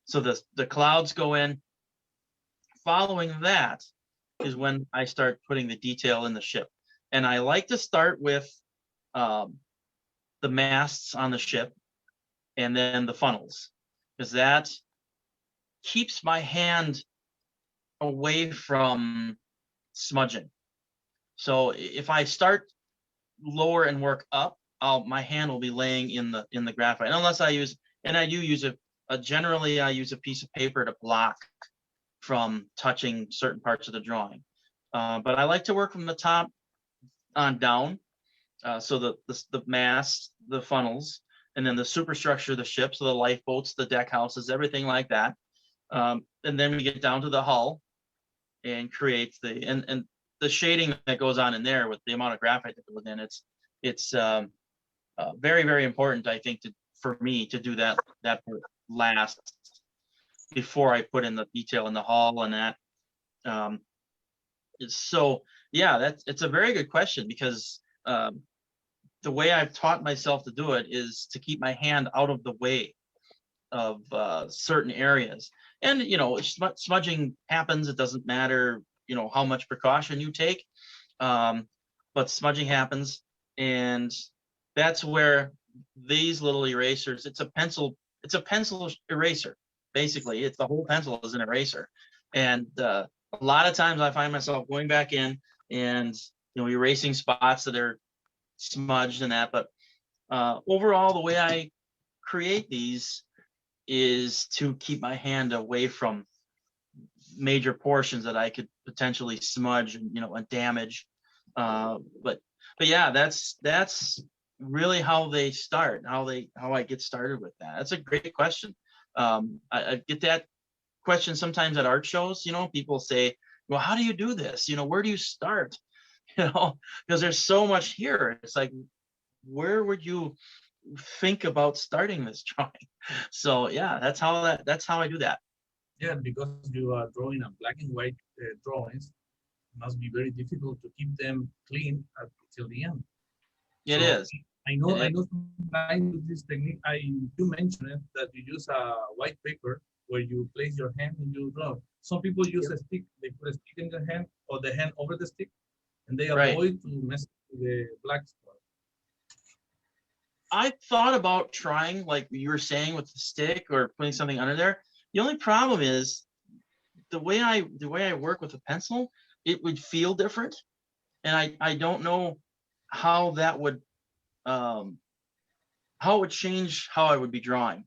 Speaker 3: So the clouds go in. Following that is when I start putting the detail in the ship. And I like to start with the masts on the ship, and then the funnels, because that keeps my hand away from smudging. So if I start lower and work up, my hand will be laying in the graphite, unless I use, and I do use generally I use a piece of paper to block from touching certain parts of the drawing. But I like to work from the top on down. So the mast, the funnels, and then the superstructure of the ship, so the lifeboats, the deck houses, everything like that. And then we get down to the hull and create and the shading that goes on in there with the amount of graphite that goes in. It's very, very important, I think, for me to do that last before I put in the detail in the hull and that. So yeah, it's a very good question, because the way I've taught myself to do it is to keep my hand out of the way of certain areas. And smudging happens. It doesn't matter how much precaution you take, but smudging happens, and that's where these little erasers, it's a pencil eraser. Basically, it's the whole pencil is an eraser. And a lot of times I find myself going back in and erasing spots that are smudged and that. But overall, the way I create these is to keep my hand away from major portions that I could potentially smudge and damage. But yeah, that's really how they start, how I get started with that. That's a great question. I get that question sometimes at art shows. People say, well, how do you do this? Where do you start? Because there's so much here. It's like, where would you think about starting this drawing? So yeah, that's how I do that.
Speaker 5: Yeah, because you are drawing on black and white drawings, it must be very difficult to keep them clean until the end.
Speaker 3: It
Speaker 5: So
Speaker 3: is.
Speaker 5: I know sometimes with this technique, you mentioned it, that you use a white paper where you place your hand and you draw. Some people use a stick. They put a stick in their hand, or the hand over the stick, and they avoid to mess with the black spot.
Speaker 3: I thought about trying, like you were saying, with the stick or putting something under there. The only problem is the way I work with a pencil, it would feel different, and I don't know how that would how it would change how I would be drawing.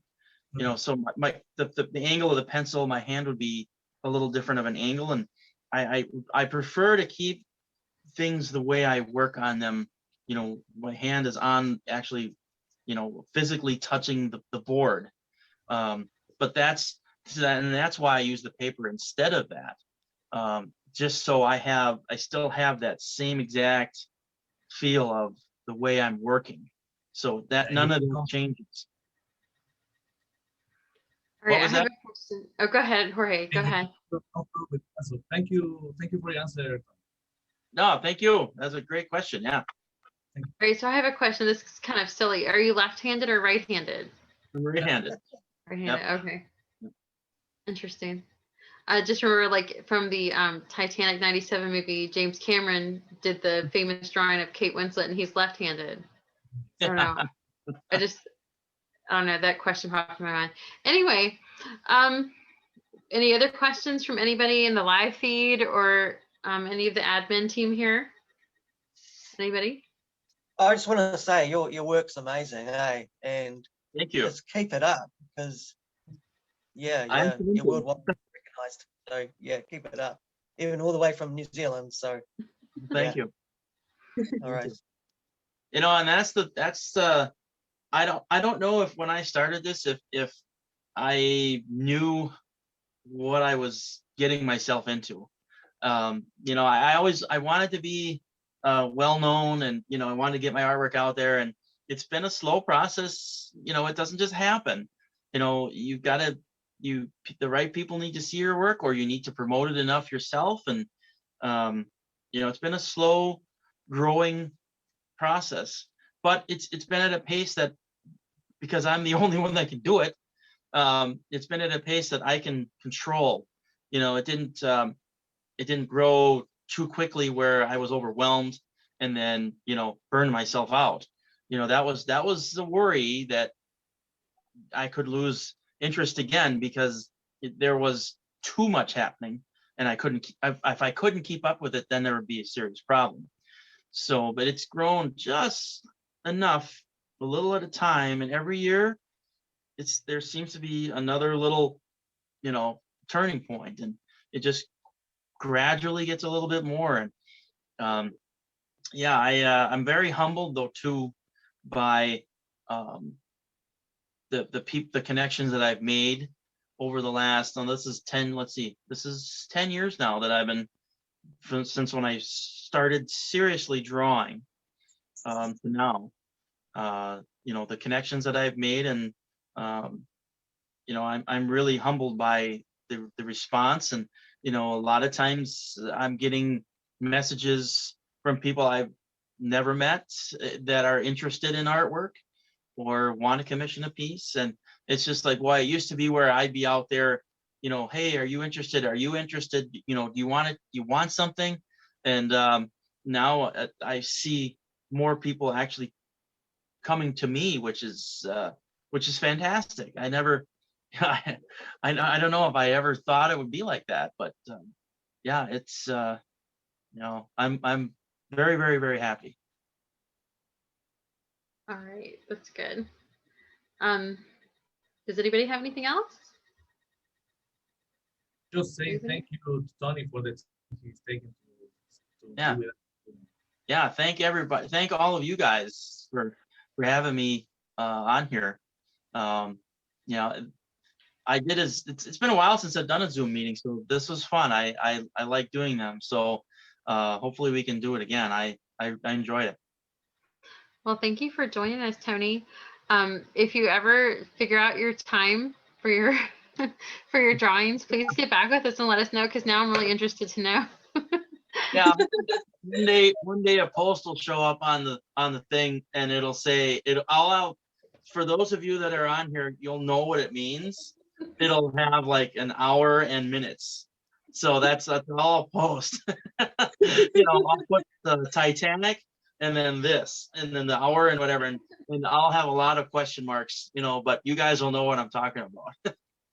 Speaker 3: So the angle of the pencil, my hand would be a little different of an angle, and I prefer to keep things the way I work on them. My hand is on actually, physically touching the board. But that's why I use the paper instead of that. Just so I still have that same exact feel of the way I'm working. So that none of it changes.
Speaker 1: All right, I have a question. Oh, go ahead, Jorge. Go ahead.
Speaker 5: So thank you for your answer.
Speaker 3: No, thank you. That's a great question. Yeah.
Speaker 1: All right, so I have a question. This is kind of silly. Are you left-handed or right-handed?
Speaker 3: Right-handed.
Speaker 1: Right-handed. Yep. Okay. Interesting. I just remember, like, from the Titanic '97 movie, James Cameron did the famous drawing of Kate Winslet, and he's left-handed. I don't know. I don't know. That question popped in my mind. Anyway, any other questions from anybody in the live feed or any of the admin team here? Anybody?
Speaker 4: I just want to say your work's amazing, and
Speaker 3: thank you.
Speaker 4: Just keep it up, because you're worldwide recognized. So yeah, keep it up, even all the way from New Zealand. So
Speaker 3: thank you.
Speaker 4: All right.
Speaker 3: And that's I don't know if when I started this, if I knew what I was getting myself into. I wanted to be well known, and I wanted to get my artwork out there, and it's been a slow process. It doesn't just happen. You've got to the right people need to see your work, or you need to promote it enough yourself, and it's been a slow growing process, but it's been at a pace that, because I'm the only one that can do it, it's been at a pace that I can control. It didn't grow too quickly where I was overwhelmed and then burn myself out. That was the worry, that I could lose interest again because there was too much happening, and if I couldn't keep up with it, then there would be a serious problem. So, but it's grown just enough, a little at a time, and every year there seems to be another little turning point, and it just gradually gets a little bit more. And I'm very humbled though too by the connections that I've made over the last, this is 10 years now that I've been, since when I started seriously drawing to now. The connections that I've made, and I'm really humbled by the response. And a lot of times I'm getting messages from people I've never met that are interested in artwork or want to commission a piece. And it's just like, well, it used to be where I'd be out there, hey, are you interested? Are you interested? Do you want it? You want something? And now I see more people actually coming to me, which is fantastic. I never, I don't know if I ever thought it would be like that, but it's I'm very, very, very happy.
Speaker 1: All right, that's good. Does anybody have anything else?
Speaker 5: Just saying thank you to Tony for the time he's taken to do it.
Speaker 3: Yeah, thank everybody. Thank all of you guys for having me on here. It's been a while since I've done a Zoom meeting, so this was fun. I like doing them. So hopefully we can do it again. I enjoyed it.
Speaker 1: Well, thank you for joining us, Tony. If you ever figure out your time for your for your drawings, please get back with us and let us know, because now I'm really interested to know.
Speaker 3: Yeah, one day a post will show up on the thing, and it'll say for those of you that are on here, you'll know what it means. It'll have like an hour and minutes. So that's all I'll post. I'll put the Titanic and then this, and then the hour and whatever, and I'll have a lot of question marks, but you guys will know what I'm talking about.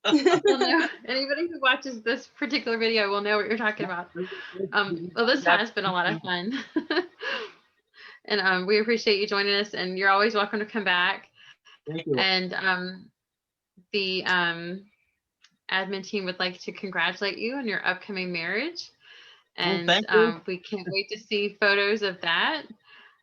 Speaker 1: Well, no, anybody who watches this particular video will know what you're talking about. Well, this has been a lot of fun. And we appreciate you joining us, and you're always welcome to come back.
Speaker 3: Thank you.
Speaker 1: And the admin team would like to congratulate you on your upcoming marriage. And
Speaker 3: thank you.
Speaker 1: we can't wait to see photos of that.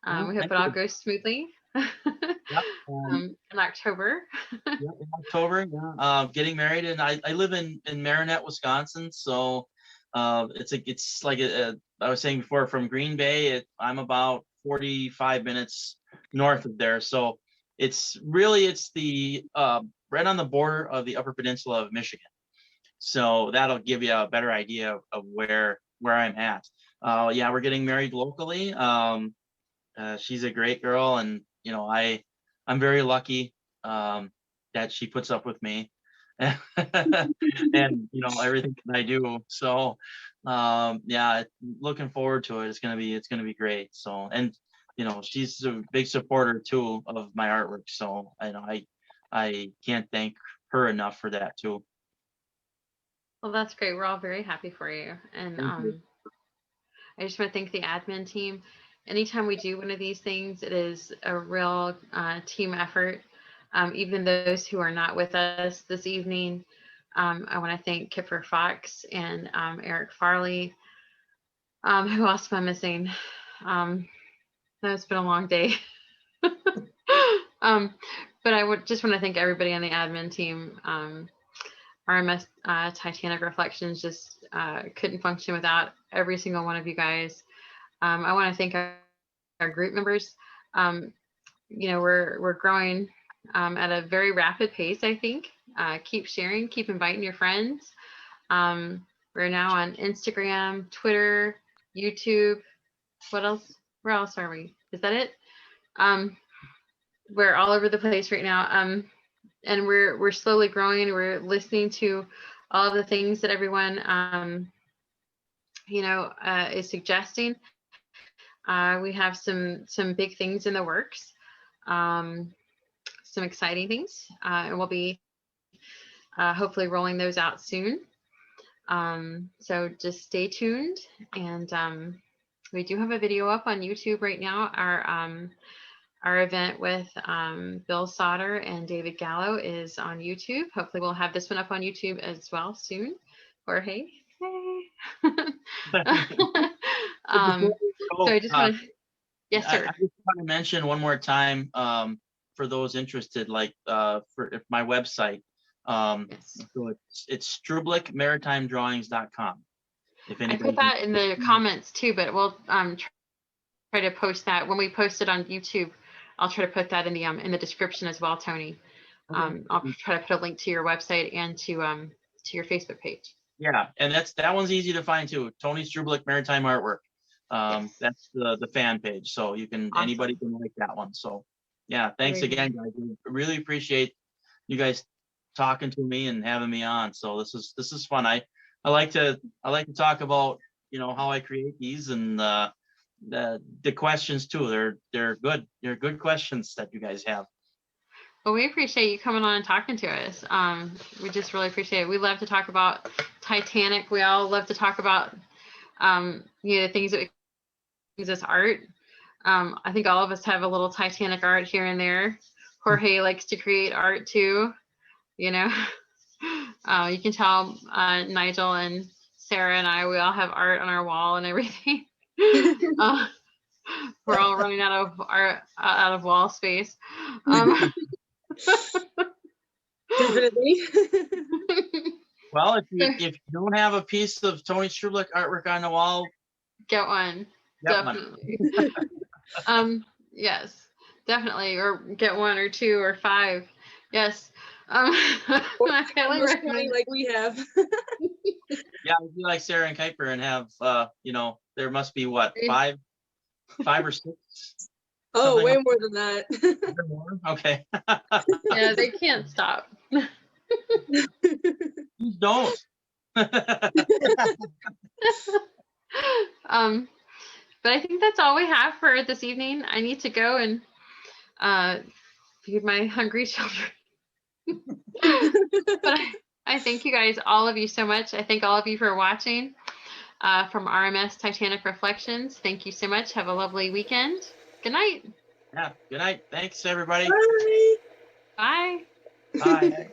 Speaker 1: We hope it all goes smoothly.
Speaker 3: Yep.
Speaker 1: In October.
Speaker 3: Yeah, in October. Yeah. Getting married, and I live in Marinette, Wisconsin. So it's like I was saying before, from Green Bay, I'm about 45 minutes north of there. So it's the right on the border of the Upper Peninsula of Michigan. So that'll give you a better idea of where I'm at. We're getting married locally. She's a great girl, and I'm very lucky that she puts up with me and everything that I do. So looking forward to it. It's gonna be great. So, and she's a big supporter too of my artwork. So I can't thank her enough for that too.
Speaker 1: Well, that's great. We're all very happy for you. And I just want to thank the admin team. Anytime we do one of these things, it is a real team effort. Even those who are not with us this evening, I want to thank Kipper Fox and Eric Farley. Who else am I missing? It's been a long day. But I just want to thank everybody on the admin team. RMS Titanic Reflections just couldn't function without every single one of you guys. I want to thank our group members. We're growing at a very rapid pace, I think. Keep sharing, keep inviting your friends. We're now on Instagram, Twitter, YouTube. What else? Where else are we? Is that it? We're all over the place right now. And we're slowly growing. We're listening to all of the things that everyone is suggesting. We have some big things in the works, some exciting things, and we'll be hopefully rolling those out soon. So just stay tuned, and we do have a video up on YouTube right now. Our event with Bill Sauter and David Gallo is on YouTube. Hopefully we'll have this one up on YouTube as well soon. Jorge. Hey. So I just want to, yes, sir.
Speaker 3: I just want to mention one more time for those interested, like for my website.
Speaker 1: Yes.
Speaker 3: So it's Strublic maritimedrawings.com. If
Speaker 1: I put that in the comments too, but we'll try to post that when we post it on YouTube. I'll try to put that in the description as well, Tony.
Speaker 3: Okay.
Speaker 1: I'll try to put a link to your website and to your Facebook page.
Speaker 3: Yeah, and that one's easy to find too. Tony Strublic Maritime Artwork.
Speaker 1: Yes.
Speaker 3: That's the fan page, so you can
Speaker 1: Awesome.
Speaker 3: Anybody can like that one. So yeah, thanks
Speaker 2: Great.
Speaker 3: again, guys. We really appreciate you guys talking to me and having me on. So this is fun. I like to talk about how I create these and the questions too. They're good. They're good questions that you guys have.
Speaker 1: Well, we appreciate you coming on and talking to us. We just really appreciate it. We love to talk about Titanic. We all love to talk about the things that gives us art. I think all of us have a little Titanic art here and there. Jorge likes to create art too. You can tell Nigel and Sarah and I, we all have art on our wall and everything. We're all running out of wall space.
Speaker 2: Definitely.
Speaker 3: Well, if you don't have a piece of Tony Strublic artwork on the wall,
Speaker 1: get one.
Speaker 3: get one.
Speaker 1: Definitely. Yes, definitely. Or get one or two or five. Yes. I highly recommend.
Speaker 2: Like we have.
Speaker 3: Yeah, I'd be like Sarah and Kuiper and have there must be what, five or six.
Speaker 2: Oh,
Speaker 3: Something
Speaker 2: way
Speaker 3: like
Speaker 2: more than that.
Speaker 3: more? Okay.
Speaker 1: Yeah, they can't stop.
Speaker 3: Please don't.
Speaker 1: But I think that's all we have for this evening. I need to go and feed my hungry children. But I thank you guys, all of you, so much. I thank all of you for watching from RMS Titanic Reflections. Thank you so much. Have a lovely weekend. Good night.
Speaker 3: Yeah. Good night. Thanks, everybody.
Speaker 2: Bye.
Speaker 1: Bye.
Speaker 3: Bye.